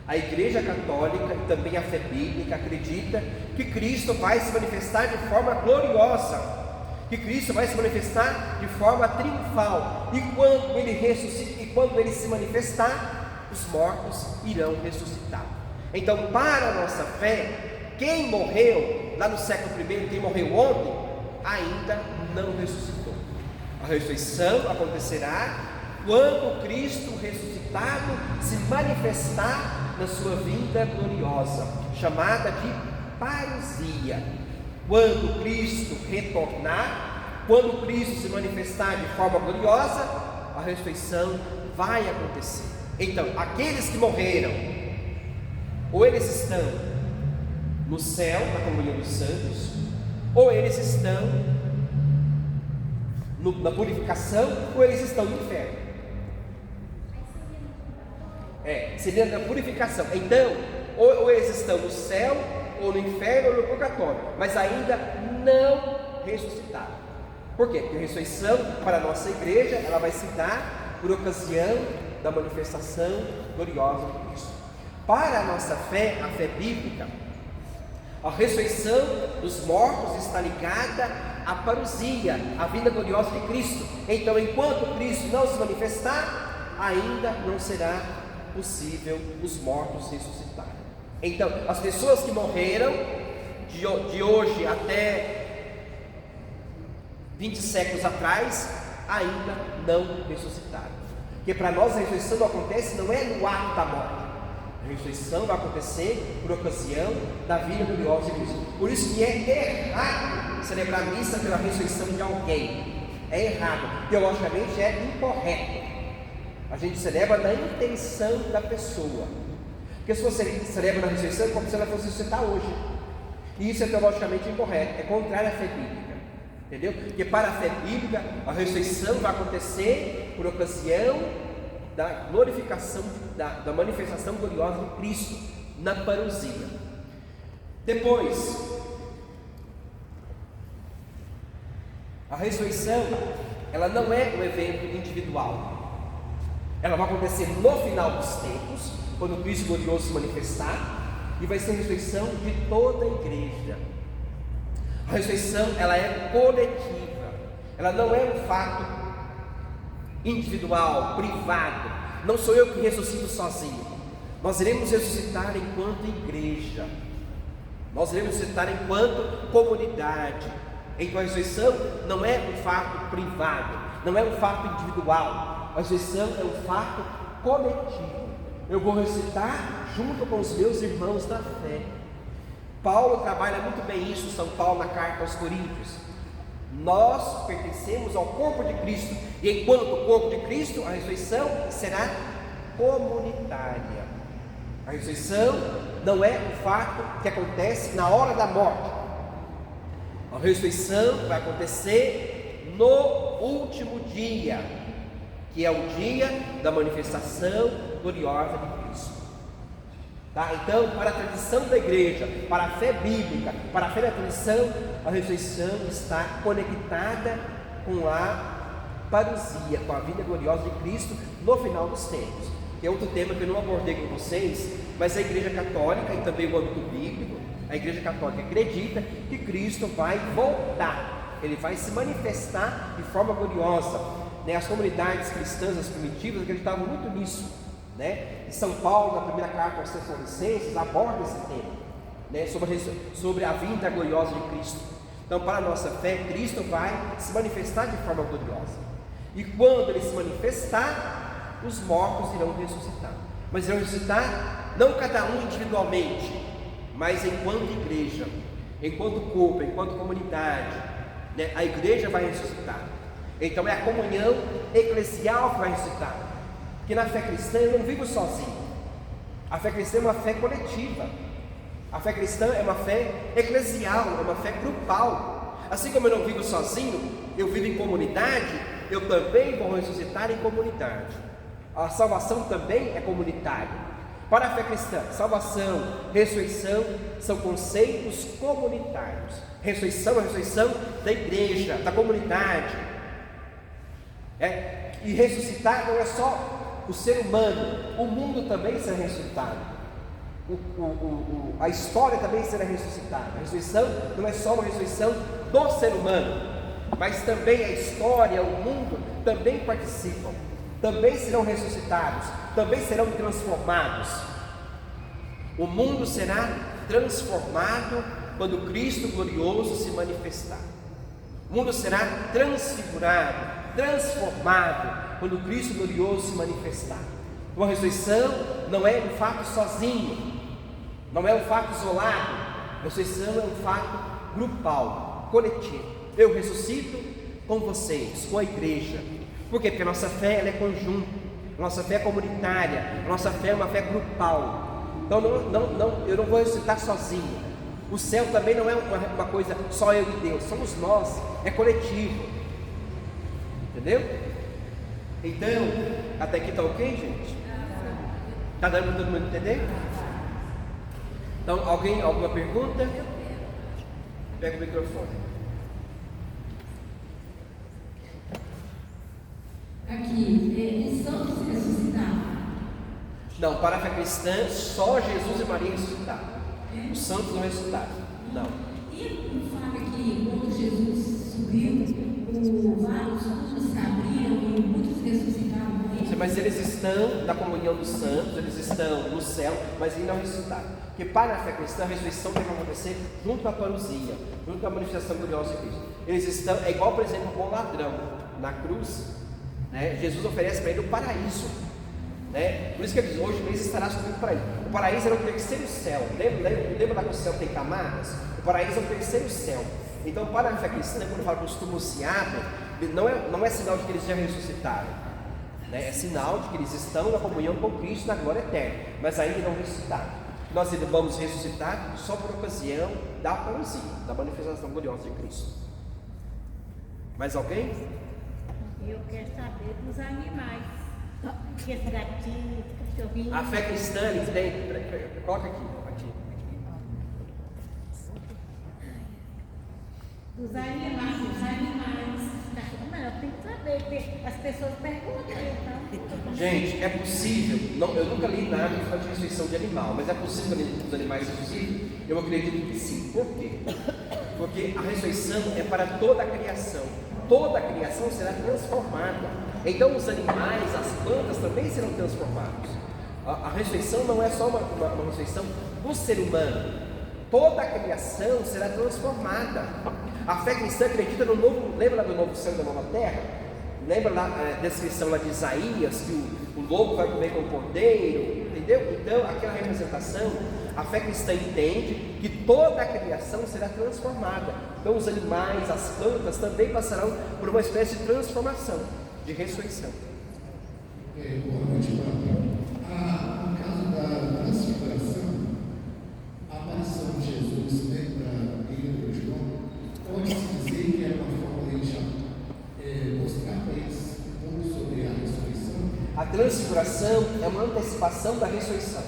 A Igreja Católica e também a fé bíblica acredita que Cristo vai se manifestar de forma gloriosa, que Cristo vai se manifestar de forma triunfal, e quando Ele ressuscita, e quando Ele se manifestar, os mortos irão ressuscitar. Então, para a nossa fé, quem morreu lá no século I, quem morreu ontem, ainda não ressuscitou. A ressurreição acontecerá quando Cristo ressuscitado se manifestar na sua vinda gloriosa, chamada de parousia. Quando Cristo retornar, quando Cristo se manifestar de forma gloriosa, a ressurreição vai acontecer. Então, aqueles que morreram, ou eles estão no céu, na comunhão dos santos, ou eles estão na purificação, ou eles estão no inferno. Seria na purificação. Então, ou eles estão no céu, ou no inferno, ou no purgatório, mas ainda não ressuscitaram. Por quê? Porque a ressurreição para a nossa igreja, ela vai se dar por ocasião da manifestação gloriosa de Cristo. Para a nossa fé, a fé bíblica, a ressurreição dos mortos está ligada à parousia, à vinda gloriosa de Cristo. Então, enquanto Cristo não se manifestar, ainda não será possível os mortos ressuscitarem. Então, as pessoas que morreram de hoje até 20 séculos atrás ainda não ressuscitaram. Porque para nós a ressurreição não acontece, não é no ato da morte. A ressurreição vai acontecer por ocasião da vinda gloriosa de Cristo. Por isso que é errado celebrar a missa pela ressurreição de alguém. É errado, teologicamente é incorreto. A gente celebra na intenção da pessoa. Porque se você celebra na ressurreição, é como se ela fosse ressuscitar hoje. E isso é teologicamente incorreto, é contrário à fé bíblica. Entendeu? Porque para a fé bíblica, a ressurreição vai acontecer por ocasião da glorificação, da manifestação gloriosa de Cristo na parousia. Depois, a ressurreição, ela não é um evento individual. Ela vai acontecer no final dos tempos, quando o Cristo glorioso se manifestar, e vai ser a ressurreição de toda a igreja. A ressurreição, ela é coletiva, ela não é um fato individual, privado. Não sou eu que ressuscito sozinho. Nós iremos ressuscitar enquanto igreja, nós iremos ressuscitar enquanto comunidade. Então a ressurreição não é um fato privado, não é um fato individual. A ressurreição é um fato coletivo. Eu vou ressuscitar junto com os meus irmãos da fé. Paulo trabalha muito bem isso, São Paulo, na carta aos Coríntios. Nós pertencemos ao corpo de Cristo, e enquanto corpo de Cristo, a ressurreição será comunitária. A ressurreição não é um fato que acontece na hora da morte. A ressurreição vai acontecer no último dia, que é o dia da manifestação gloriosa de Cristo. Tá? Então, para a tradição da igreja, para a fé bíblica, para a fé da tradição, a ressurreição está conectada com a parousia, com a vinda gloriosa de Cristo no final dos tempos. Que é outro tema que eu não abordei com vocês, mas a igreja católica e também o âmbito bíblico, a igreja católica acredita que Cristo vai voltar, ele vai se manifestar de forma gloriosa. As comunidades cristãs, as primitivas, acreditavam muito nisso. E São Paulo, na primeira carta aos Tessalonicenses, aborda esse tema, sobre a vinda gloriosa de Cristo. Então, para a nossa fé, Cristo vai se manifestar de forma gloriosa. E quando ele se manifestar, os mortos irão ressuscitar. Mas irão ressuscitar não cada um individualmente, mas enquanto igreja, enquanto corpo, enquanto comunidade. A igreja vai ressuscitar. Então é a comunhão eclesial que vai ressuscitar. Porque na fé cristã eu não vivo sozinho. A fé cristã é uma fé coletiva. A fé cristã é uma fé eclesial, é uma fé grupal. Assim como eu não vivo sozinho, eu vivo em comunidade, eu também vou ressuscitar em comunidade. A salvação também é comunitária. Para a fé cristã, salvação, ressurreição são conceitos comunitários. Ressurreição é a ressurreição da igreja, da comunidade. E ressuscitar não é só o ser humano, o mundo também será ressuscitado. A história também será ressuscitada. A ressurreição não é só uma ressurreição do ser humano, mas também a história, o mundo também participam, também serão ressuscitados, também serão transformados. O mundo será transformado quando Cristo glorioso se manifestar. O mundo será transfigurado, transformado quando Cristo glorioso se manifestar. Uma ressurreição não é um fato sozinho, não é um fato isolado. A ressurreição é um fato grupal, coletivo. Eu ressuscito com vocês, com a igreja. Por quê? Porque a nossa fé ela é conjunto, a nossa fé é comunitária, a nossa fé é uma fé grupal. Então eu não vou ressuscitar sozinho. O céu também não é uma coisa só eu e Deus, somos nós, é coletivo. Entendeu? Então, até aqui está ok, gente? Está dando para todo mundo entender? Então, alguma pergunta? Pega o microfone. Aqui, os santos ressuscitaram? Não, para a fé cristã, só Jesus e Maria ressuscitaram. Os santos não ressuscitaram. Não. E fala que quando Jesus subiu, vários santos se abriram e muitos ressuscitaram com ele. Mas eles estão na comunhão dos santos, eles estão no céu, mas ainda não ressuscitaram. Porque para a fé cristã, a ressurreição deve acontecer junto com a parousia, junto com a manifestação gloriosa de Cristo. Eles estão, é igual, por exemplo, o bom ladrão na cruz. Jesus oferece para ele o paraíso. Por isso que ele diz: hoje mesmo estarás comigo para ele. O paraíso era o terceiro céu. Lembra lá que o céu tem camadas? O paraíso é o terceiro céu. Então, para a fé cristã, quando fala que os túmulos se abrem, não é sinal de que eles já ressuscitaram, é sinal de que eles estão na comunhão com Cristo na glória eterna, mas ainda não ressuscitaram. Nós vamos ressuscitar só por ocasião da parousia, da manifestação gloriosa de Cristo. Mais alguém? Eu quero saber dos animais. Esse gatinho, cachorrinho. A fé cristã, eles têm. Coloca aqui. Dos animais. Mas eu tenho que saber, porque as pessoas perguntam, então. Gente, é possível, eu nunca li nada que fala de ressurreição de animal, mas é possível que os animais ressuscitem? Eu acredito que sim. Por quê? Porque a ressurreição é para toda a criação. Toda a criação será transformada. Então os animais, as plantas também serão transformados. A ressurreição não é só uma ressurreição do ser humano. Toda a criação será transformada. A fé cristã acredita no novo. Lembra lá do novo céu e da nova terra? Lembra lá a descrição lá de Isaías, que o lobo vai comer com o cordeiro, entendeu? Então aquela representação, a fé cristã entende que toda a criação será transformada. Então os animais, as plantas também passarão por uma espécie de transformação, de ressurreição. Boa noite, no caso da transfiguração é uma antecipação da ressurreição.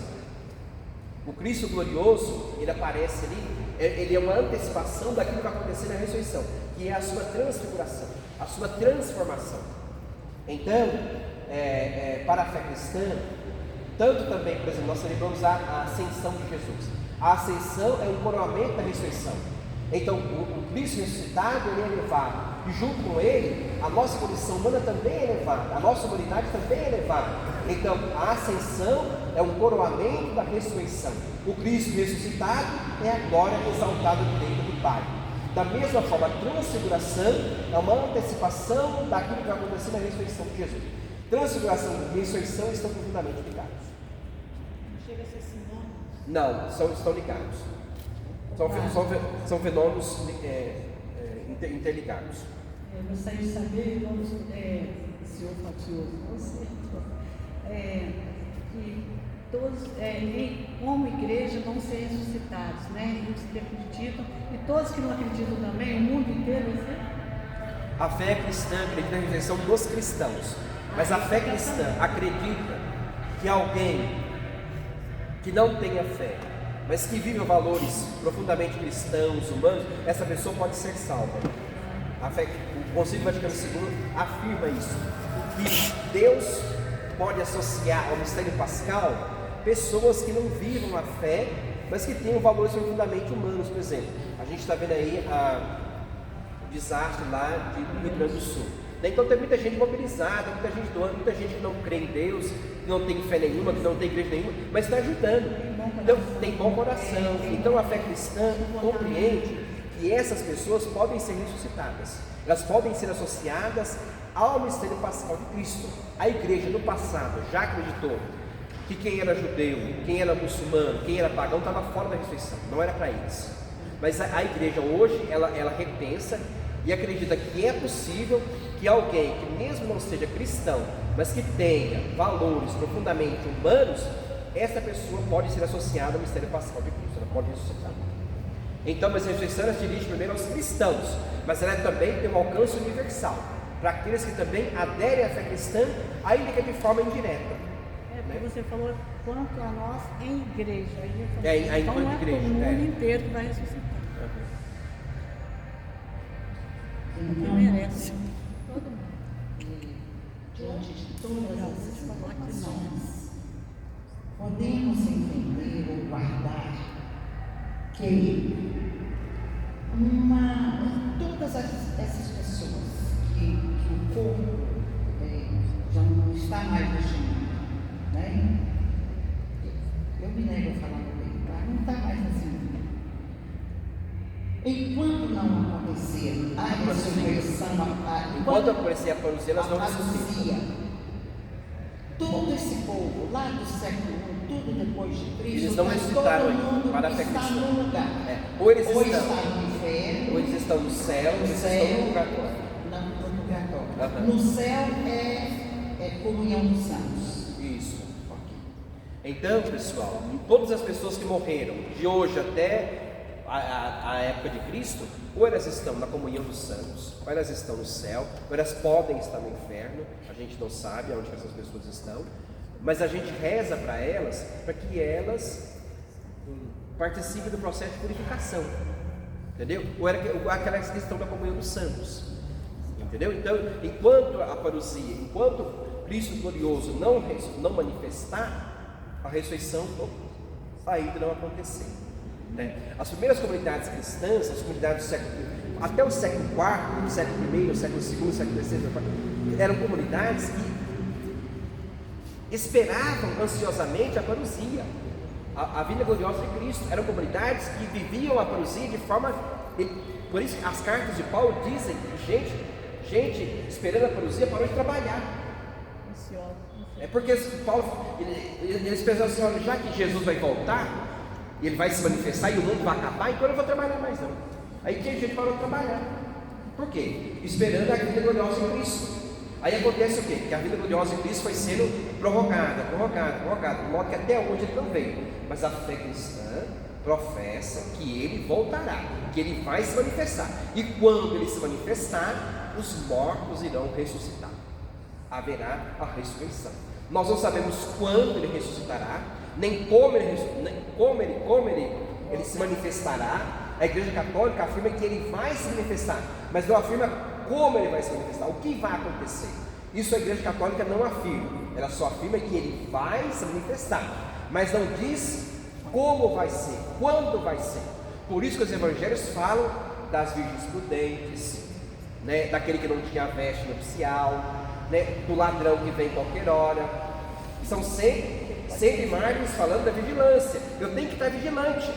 O Cristo glorioso, ele aparece ali, ele é uma antecipação daquilo que vai acontecer na ressurreição, que é a sua transfiguração, a sua transformação. Então, para a fé cristã, tanto também, por exemplo, nós celebramos a ascensão de Jesus. A ascensão é um coroamento da ressurreição. Então, o Cristo ressuscitado, ele é elevado, e junto com ele, a nossa condição humana também é elevada, a nossa humanidade também é elevada. Então, a ascensão é um coroamento da ressurreição. O Cristo ressuscitado é a glória exaltada do reino do Pai. Da mesma forma, a transfiguração é uma antecipação daquilo que vai acontecer na ressurreição de Jesus. Transfiguração e ressurreição estão profundamente ligados. Não chega a ser sinônimo? Não, estão ligados. São fenômenos interligados. Eu gostaria de saber, senhor Fatioso, que todos, como igreja, vão ser ressuscitados, né? Eles que acreditam, e todos que não acreditam também, o mundo inteiro vai ser. A fé cristã acredita na ressurreição dos cristãos, mas a fé cristã acredita que alguém que não tenha fé, mas que vive valores profundamente cristãos, humanos, essa pessoa pode ser salva. A fé, o Concílio Vaticano II afirma isso, que Deus pode associar ao mistério pascal pessoas que não vivam a fé, mas que tenham valores profundamente humanos. Por exemplo, a gente está vendo aí o desastre lá do Rio Grande do Sul. Então tem muita gente mobilizada, muita gente doando, muita gente que não crê em Deus, que não tem fé nenhuma, que não tem igreja nenhuma, mas está ajudando. Então tem bom coração. Então a fé cristã compreende que essas pessoas podem ser ressuscitadas, elas podem ser associadas ao mistério pascal de Cristo. A igreja no passado já acreditou que quem era judeu, quem era muçulmano, quem era pagão estava fora da ressurreição, não era para eles. Mas a igreja hoje, ela repensa e acredita que é possível que alguém que mesmo não seja cristão, mas que tenha valores profundamente humanos, essa pessoa pode ser associada ao mistério pascal de Cristo, ela pode ressuscitar. Então, mas a ressurreição se dirige primeiro aos cristãos, mas ela também tem um alcance universal, para aqueles que também aderem à fé cristã, ainda que de forma indireta. Porque você falou quanto a nós em igreja. Então não é igreja, o mundo inteiro que vai ressuscitar. Não merece. Todo mundo. Diante de todas essas situações, podemos entender ou guardar que todas essas pessoas que o corpo já não está mais deixando, né? Eu me nego a falar com ele, tá? Não está mais assim. Enquanto não acontecer a ressurreição, enquanto acontecer a parousia, elas não ressuscitam. Todo esse povo lá do século I, tudo depois de Cristo, eles não ressuscitaram para a fé está cristã. no lugar. Ou eles está estão no inferno, ou eles estão no céu, ou eles estão no purgatório. No purgatório. No céu é comunhão dos santos. Isso. Então, pessoal, todas as pessoas que morreram de hoje até a época de Cristo, ou elas estão na comunhão dos santos, ou elas estão no céu, ou elas podem estar no inferno. A gente não sabe onde essas pessoas estão, mas a gente reza para elas, para que elas participem do processo de purificação, entendeu? Ou aquelas que estão na comunhão dos santos, entendeu? Então, enquanto a parousia, enquanto Cristo glorioso não manifestar, a ressurreição ainda não acontecer. As primeiras comunidades cristãs, as comunidades do século até o século IV, século I, século II, século III, eram comunidades que esperavam ansiosamente a parousia, a vinda gloriosa de Cristo. Eram comunidades que viviam a parousia de forma. Por isso as cartas de Paulo dizem que gente esperando a parousia parou de trabalhar. É porque Paulo, eles pensaram assim: olha, já que Jesus vai voltar, ele vai se manifestar e o mundo vai acabar, então eu não vou trabalhar mais não. Aí tinha gente que parou de trabalhar. Por quê? Esperando a vida gloriosa em Cristo. Aí acontece o quê? Que a vida gloriosa em Cristo foi sendo prorrogada, de modo que até hoje ele não veio. Mas a fé cristã professa que ele voltará, que ele vai se manifestar. E quando ele se manifestar, os mortos irão ressuscitar. Haverá a ressurreição. Nós não sabemos quando ele ressuscitará, nem como ele se manifestará. A Igreja Católica afirma que ele vai se manifestar, mas não afirma como ele vai se manifestar, o que vai acontecer. Isso a Igreja Católica não afirma, ela só afirma que ele vai se manifestar, mas não diz como vai ser, quando vai ser. Por isso que os evangelhos falam das virgens prudentes, né, daquele que não tinha veste nupcial, né, do ladrão que vem qualquer hora. São sempre margens falando da vigilância. Eu tenho que estar vigilante,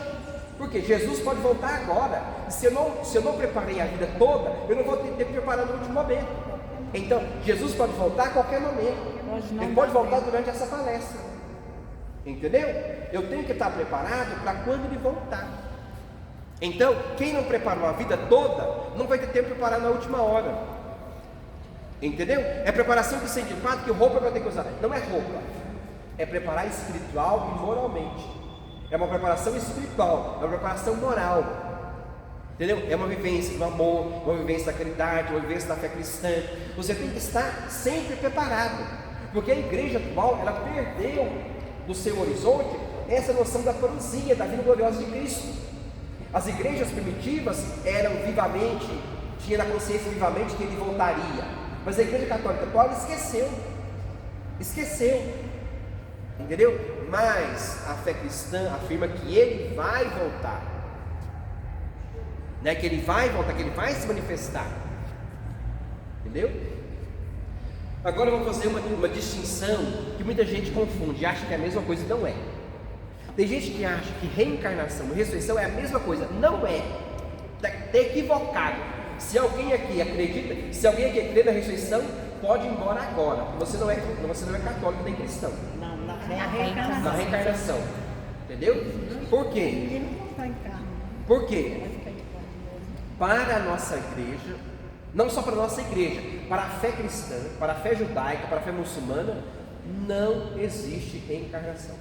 porque Jesus pode voltar agora. E se eu não preparei a vida toda, eu não vou ter que preparar no último momento. Então, Jesus pode voltar a qualquer momento. Ele pode voltar durante essa palestra. Entendeu? Eu tenho que estar preparado para quando ele voltar. Então, quem não preparou a vida toda, não vai ter tempo de preparar na última hora. Entendeu? É preparação que sente fato que roupa vai ter que usar. Não é roupa, é preparar espiritual e moralmente. É uma preparação espiritual, é uma preparação moral. Entendeu? É uma vivência do amor, uma vivência da caridade, uma vivência da fé cristã. Você tem que estar sempre preparado, porque a igreja atual, ela perdeu do seu horizonte essa noção da parousia, da vida gloriosa de Cristo. As igrejas primitivas eram vivamente, tinha na consciência vivamente que ele voltaria, mas a Igreja Católica atual esqueceu, entendeu? Mas a fé cristã afirma que ele vai voltar, né? Que ele vai voltar, que ele vai se manifestar, entendeu? Agora eu vou fazer uma distinção que muita gente confunde, acha que é a mesma coisa e não é. Tem gente que acha que reencarnação e ressurreição é a mesma coisa. Não é. Está equivocado. Se alguém aqui acredita, se alguém aqui crê na ressurreição, pode ir embora agora. Você não é católico nem cristão. Não, na Na reencarnação. Entendeu? Por quê? Ele não está em carne. Por quê? Para a nossa igreja, não só para a nossa igreja, para a fé cristã, para a fé judaica, para a fé muçulmana, não existe reencarnação.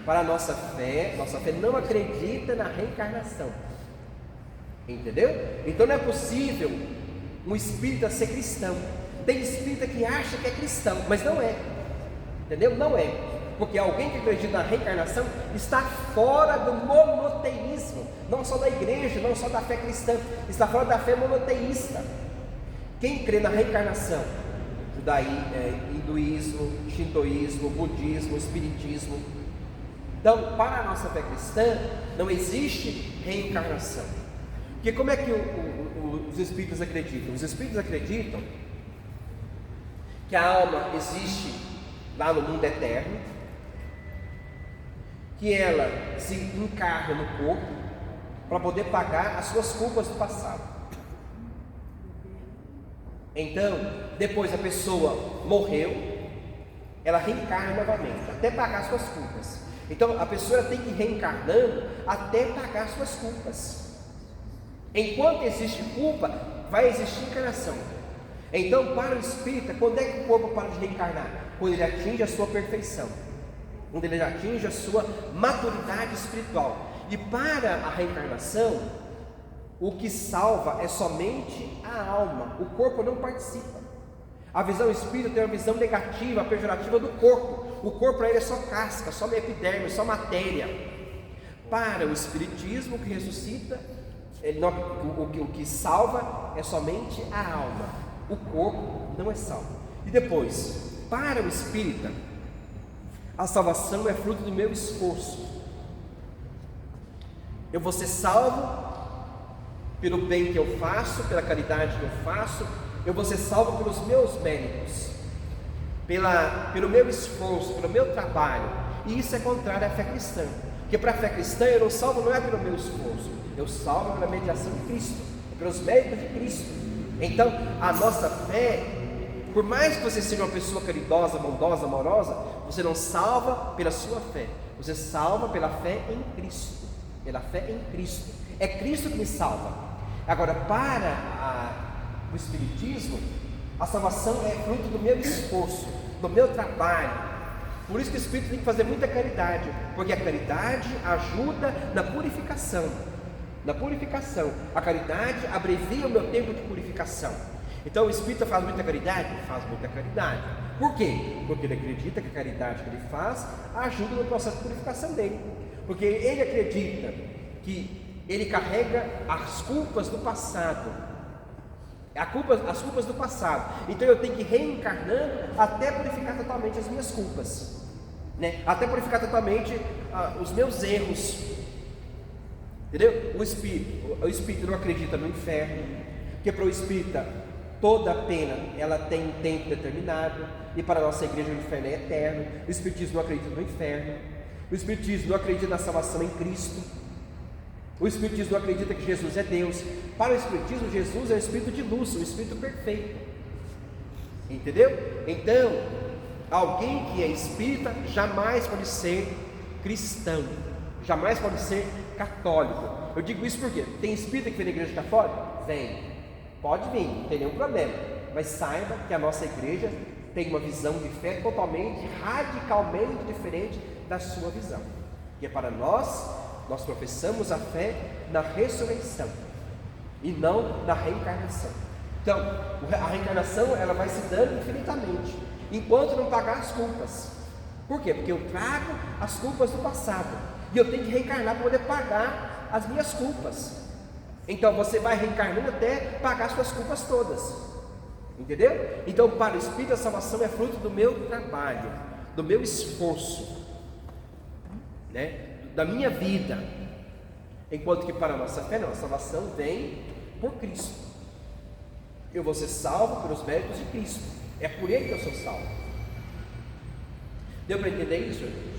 Para a nossa fé não acredita na reencarnação. Entendeu? Então não é possível um espírita ser cristão. Tem espírita que acha que é cristão, mas não é. Entendeu? Não é. Porque alguém que acredita na reencarnação está fora do monoteísmo. Não só da igreja, não só da fé cristã, está fora da fé monoteísta. Quem crê na reencarnação? Hinduísmo, shintoísmo, budismo, espiritismo. Então, para a nossa fé cristã, não existe reencarnação. Porque como é que os espíritas acreditam? Os espíritas acreditam que a alma existe lá no mundo eterno, que ela se encarna no corpo para poder pagar as suas culpas do passado. Então, depois a pessoa morreu, ela reencarna novamente, até pagar suas culpas. Então, a pessoa tem que ir reencarnando até pagar suas culpas. Enquanto existe culpa, vai existir encarnação. Então, para o espírita, quando é que o corpo para de reencarnar? Quando ele atinge a sua perfeição, quando ele atinge a sua maturidade espiritual. E para a reencarnação, o que salva é somente a alma, o corpo não participa. A visão espírita tem uma visão negativa, pejorativa do corpo. O corpo para ele é só casca, só epiderme, só matéria. Para o espiritismo, o que ressuscita, o que salva é somente a alma. O corpo não é salvo. E depois, para o espírita, a salvação é fruto do meu esforço. Eu vou ser salvo pelo bem que eu faço, pela caridade que eu faço. Eu vou ser salvo pelos meus méritos, pelo meu esforço, pelo meu trabalho. E isso é contrário à fé cristã. Porque para a fé cristã eu não salvo não é pelo meu esforço, eu salvo pela mediação de Cristo, pelos méritos de Cristo. Então a nossa fé, por mais que você seja uma pessoa caridosa, bondosa, amorosa, você não salva pela sua fé, você salva pela fé em Cristo. Pela fé em Cristo. É Cristo que me salva. Agora, para o espiritismo, a salvação é fruto do meu esforço, do meu trabalho. Por isso que o espírito tem que fazer muita caridade, porque a caridade ajuda na purificação. A caridade abrevia o meu tempo de purificação. Então o espírita faz muita caridade? Faz muita caridade. Por quê? Porque ele acredita que a caridade que ele faz ajuda no processo de purificação dele. Porque ele acredita que ele carrega as culpas do passado. As culpas do passado. Então eu tenho que ir reencarnando até purificar totalmente as minhas culpas, né? Até purificar totalmente os meus erros. Entendeu? O espírito não acredita no inferno, porque para o espírita toda pena ela tem um tempo determinado, e para a nossa igreja o inferno é eterno. O espiritismo não acredita no inferno. O espiritismo não acredita na salvação em Cristo. O espiritismo não acredita que Jesus é Deus. Para o espiritismo, Jesus é o espírito de luz, o espírito perfeito. Entendeu? Então, alguém que é espírita jamais pode ser cristão, jamais pode ser católico. Eu digo isso porque tem espírita que vem na igreja católica? Vem, pode vir, não tem nenhum problema, mas saiba que a nossa igreja tem uma visão de fé totalmente, radicalmente diferente da sua visão. Que é para nós professamos a fé na ressurreição e não na reencarnação. Então, a reencarnação ela vai se dando infinitamente, enquanto não pagar as culpas. Por quê? Porque eu trago as culpas do passado e eu tenho que reencarnar para poder pagar as minhas culpas. Então você vai reencarnando até pagar as suas culpas todas. Entendeu? Então para o Espírito a salvação é fruto do meu trabalho, do meu esforço, né? Da minha vida. Enquanto que para a nossa fé não, a salvação vem por Cristo. Eu vou ser salvo pelos méritos de Cristo. É por Ele que eu sou salvo. Deu para entender isso, gente?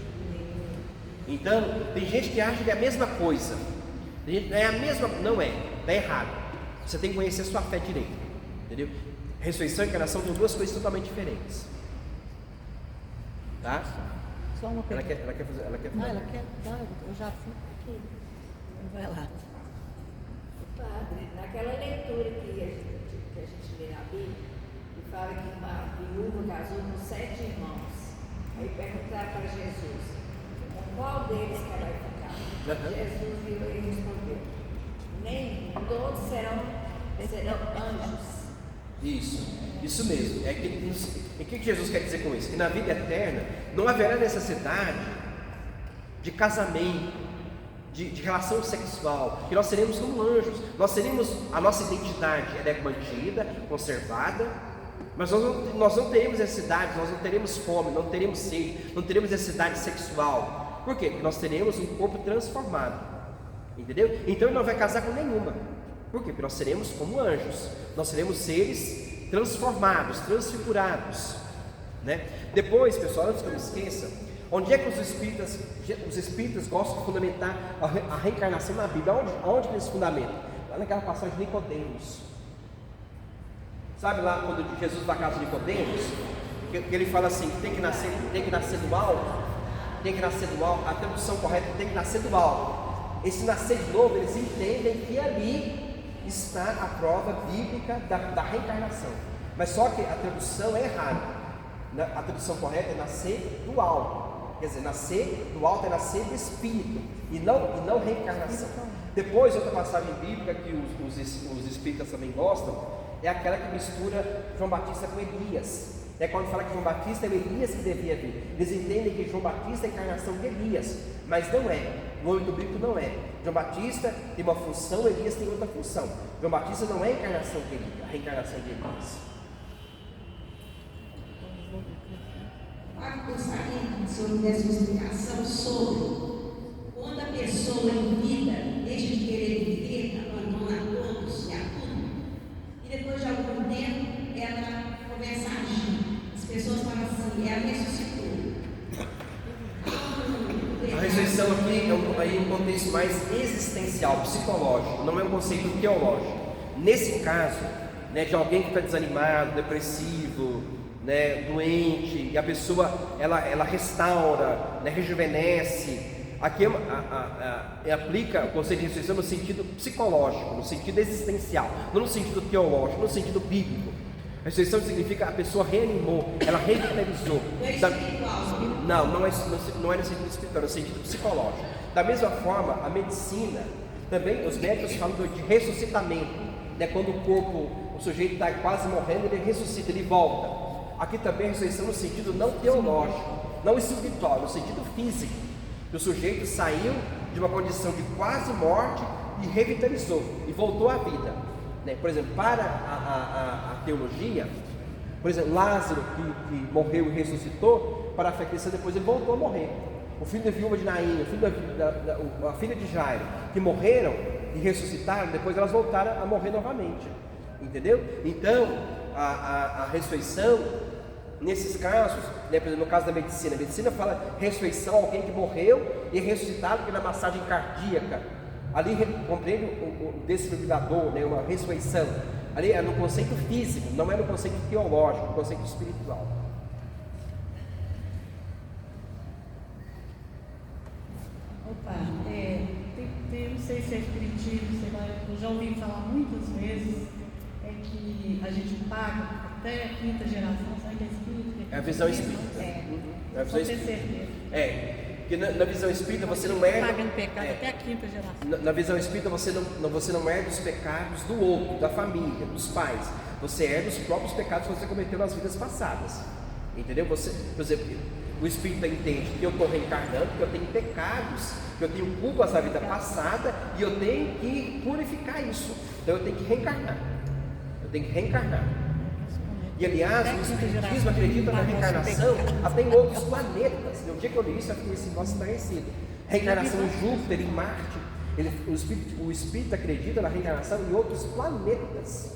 Então, tem gente que acha que é a mesma coisa. É a mesma, não é, está errado. Você tem que conhecer a sua fé direito, entendeu? Ressurreição e encarnação são duas coisas totalmente diferentes. Tá? Só uma pergunta. Ela quer fazer. Não, ela quer. Não, eu já fui aqui. Vai lá. Padre, naquela leitura que a gente lê na Bíblia, que fala que uma viúva casou com 7 irmãos. Aí perguntaram para Jesus, com qual deles que ela vai ficar? Jesus virou e respondeu, nem todos serão anjos. Isso mesmo. O que Jesus quer dizer com isso? Que na vida eterna não haverá necessidade de casamento, de relação sexual, que nós seremos como anjos. A nossa identidade ela é mantida, conservada, mas nós não teremos necessidade, nós não teremos fome, não teremos sede, não teremos necessidade sexual. Por quê? Porque nós teremos um corpo transformado, entendeu? Então ele não vai casar com nenhuma. Por quê? Porque nós seremos como anjos, nós seremos seres transformados, transfigurados, né? Depois, pessoal, antes que eu me esqueça, onde é que os espíritas gostam de fundamentar a reencarnação na Bíblia? Onde que eles fundamentam? Lá naquela passagem de Nicodemos. Sabe lá quando Jesus vai à casa de Nicodemos, que ele fala assim, tem que nascer do alto, a tradução correta tem que nascer do alto. Esse nascer de novo, eles entendem que ali está a prova bíblica da reencarnação. Mas só que a tradução é errada. A tradução correta é nascer do alto. Quer dizer, nascer do alto é nascer do Espírito e não reencarnação. Depois, outra passagem bíblica que os espíritas também gostam é aquela que mistura João Batista com Elias. É quando fala que João Batista é o Elias que devia vir. Eles entendem que João Batista é a encarnação de Elias, mas não é. No âmbito bíblico não é. João Batista tem uma função, Elias tem outra função. João Batista não é a encarnação de Elias, a reencarnação de Elias. Eu gostaria que o senhor me desse uma explicação sobre quando a pessoa em vida deixa de querer viver, abandona a todos e a tudo, e depois de algum tempo ela começa a agir. As pessoas falam assim, ela ressuscitou. A ressurreição aqui é um contexto mais existencial, psicológico, não é um conceito teológico. Nesse caso, né, de alguém que está desanimado, depressivo, né, doente, e a pessoa ela restaura, né, rejuvenesce. Aqui aplica o conceito de ressurreição no sentido psicológico, no sentido existencial, não no sentido teológico, no sentido bíblico. A ressurreição significa a pessoa reanimou, ela revitalizou. Não é no sentido espiritual, é no sentido psicológico. Da mesma forma, a medicina, também os médicos falam de ressuscitamento, né? Quando o sujeito está quase morrendo, ele ressuscita, ele volta. Aqui também a ressurreição no sentido não teológico, não espiritual, no sentido físico. Que o sujeito saiu de uma condição de quase morte e revitalizou e voltou à vida, né? Por exemplo, para a teologia, por exemplo, Lázaro que morreu e ressuscitou, para a fé cristã depois ele voltou a morrer. O filho da viúva de Naim, o filho a filha de Jairo, que morreram e ressuscitaram, depois elas voltaram a morrer novamente, entendeu? Então a ressurreição, nesses casos, né, por exemplo, no caso da medicina, a medicina fala ressurreição, alguém que morreu e ressuscitado pela massagem cardíaca, ali compreende o desfibrilador, né, uma ressurreição, ali é no conceito físico, não é no conceito teológico, no conceito espiritual. Opa, não sei se é espiritismo, eu já ouvi falar muitas vezes, é que a gente paga até a quinta geração, sabe que é espírita? É a visão espírita. É a visão espírita. Porque na visão espírita você não herda. Paga no pecado até a quinta geração. Na visão espírita você não herda os pecados do outro, da família, dos pais. Você herda os próprios pecados que você cometeu nas vidas passadas. Entendeu? Você, por exemplo, o espírita entende que eu estou reencarnando, que eu tenho pecados, que eu tenho culpas da vida passada e eu tenho que purificar isso. Então eu tenho que reencarnar. E aliás, o espiritismo acredita na reencarnação até em outros planetas. No dia que eu li isso, eu fiquei assim, nossa, estarrecido. Reencarnação em Júpiter, em Marte. O espírito acredita na reencarnação em outros planetas,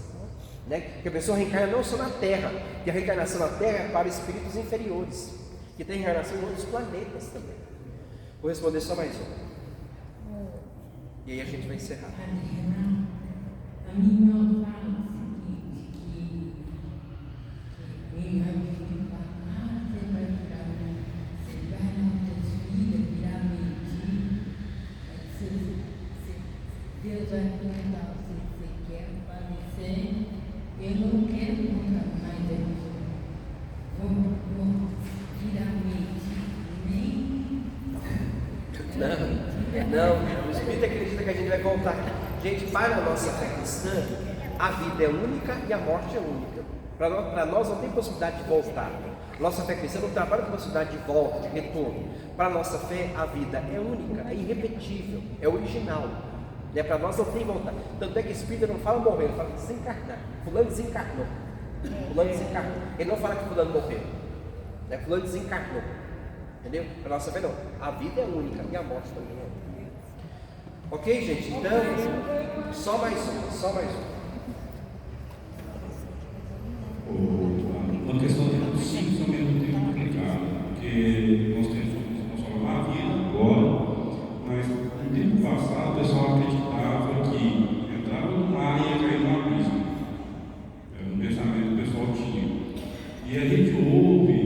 né? Que a pessoa reencarna não só na Terra, que a reencarnação na Terra é para espíritos inferiores, que tem reencarnação em outros planetas também. Vou responder só mais um. E aí a gente vai encerrar. A minha irmã fala o seguinte, que ele vai me falar, você vai dar outras vidas, virar mentir, Deus vai perguntar se você quer falecer, eu não quero nunca mais vou virar mentir, nem... Não, o Espírito acredita que a gente vai voltar. Gente, para a nossa fé cristã, a vida é única e a morte é única. Para nós não tem possibilidade de voltar. Nossa fé cristã não trabalha com possibilidade de volta, de retorno. Para a nossa fé, a vida é única, é irrepetível, é original. Né? Para nós não tem voltar. Tanto é que o Espírito não fala morrer, ele fala desencarnar. Fulano desencarnou. Ele não fala que fulano morreu. Né? Fulano desencarnou. Entendeu? Para a nossa fé não. A vida é única e a morte também é única. Ok, gente? Então, só mais um. Uma questão muito simples também não tem complicado, porque nós temos a vida agora, mas no tempo passado o pessoal acreditava que entrava no mar e ia cair no abismo. Era um pensamento que o pessoal tinha. E a gente ouve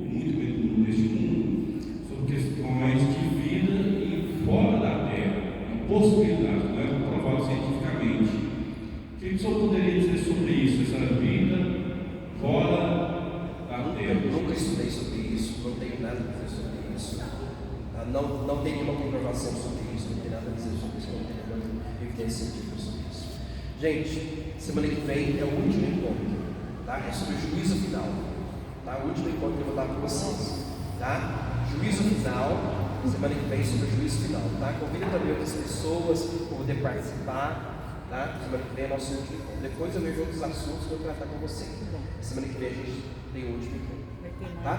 muito nesse mundo sobre questões de vida e fora da Terra, possibilidades, não é provado cientificamente. O que o senhor poderia dizer sobre isso, essa vida fora da Terra? Eu nunca estudei sobre isso, não tenho nada a dizer sobre isso. Não tem nenhuma comprovação sobre isso, não tem nada a dizer sobre isso, não tem nenhuma evidência científica sobre isso. Gente, semana que vem é o último encontro, tá? É sobre o juízo final, tá? O último encontro que eu vou dar para vocês, tá? Juízo final, semana que vem sobre o juízo final, tá? Convido também outras pessoas para poder participar, tá? Semana que vem é nosso último encontro. Depois eu vejo outros assuntos que eu vou tratar com vocês. Semana que vem a gente tem o último encontro, tá?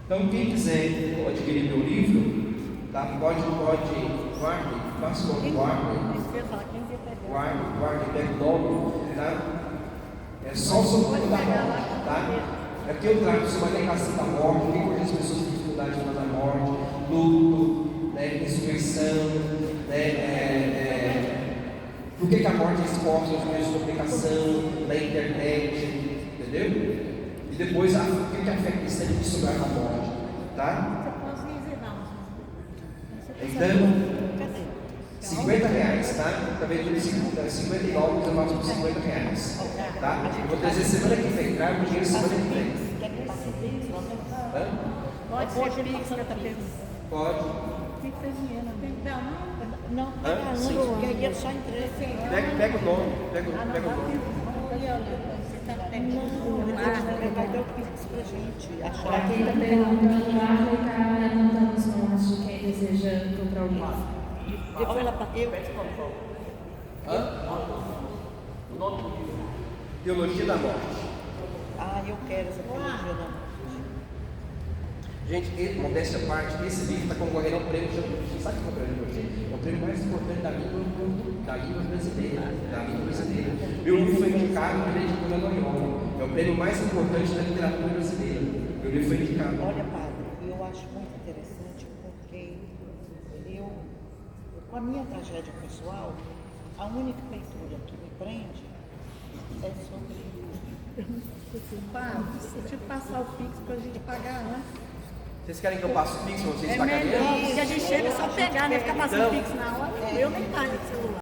Então, quem quiser adquirir meu livro, tá? Pode, guarde, faça o nome, guarde, pega o nome, tá? É só sobre o da morte, tá? É porque eu trago sobre a negação da morte, o que as pessoas têm dificuldade de falar da morte, luto, né, ressurreição, por que a morte é exposta aos meios de comunicação, na internet, entendeu? E depois, o que a fé cristã diz sobre a morte, tá? Então, R$50, tá? Também tudo R$59, eu faço por R$50, tá? Eu vou trazer semana que vem, trago o dinheiro semana que vem. Pode ser Pix, que tá pensando. Pode. Tem que ter dinheiro, não tem que dar, não. Sim. Porque aí é só entrega. Pega o nome, pega o nome. Ali, olha. Vai dar o Pix pra gente. Para quem está perguntando lá, vai estar levantando os nomes de quem deseja comprar o livro. Depois ela bateu. Hã? O nome do livro? Teologia da Morte. Ah, eu quero essa teologia da morte. Gente, modéstia à parte, esse livro está concorrendo ao prêmio. Sabe o que é o prêmio hoje? É o prêmio mais importante da língua brasileira. Meu livro foi indicado pela editora Loyola. É o prêmio mais importante da literatura brasileira. Meu livro foi indicado. Olha, padre, eu acho muito interessante porque com a minha tragédia pessoal, a única leitura que me prende é sobre Padre, se eu te passar o Pix pra gente pagar, né? Vocês querem que eu passe o Pix para vocês É pagarem? melhor, porque a gente chega só pegar, né? Ficar passando Então, Pix na hora. Eu nem pago o celular.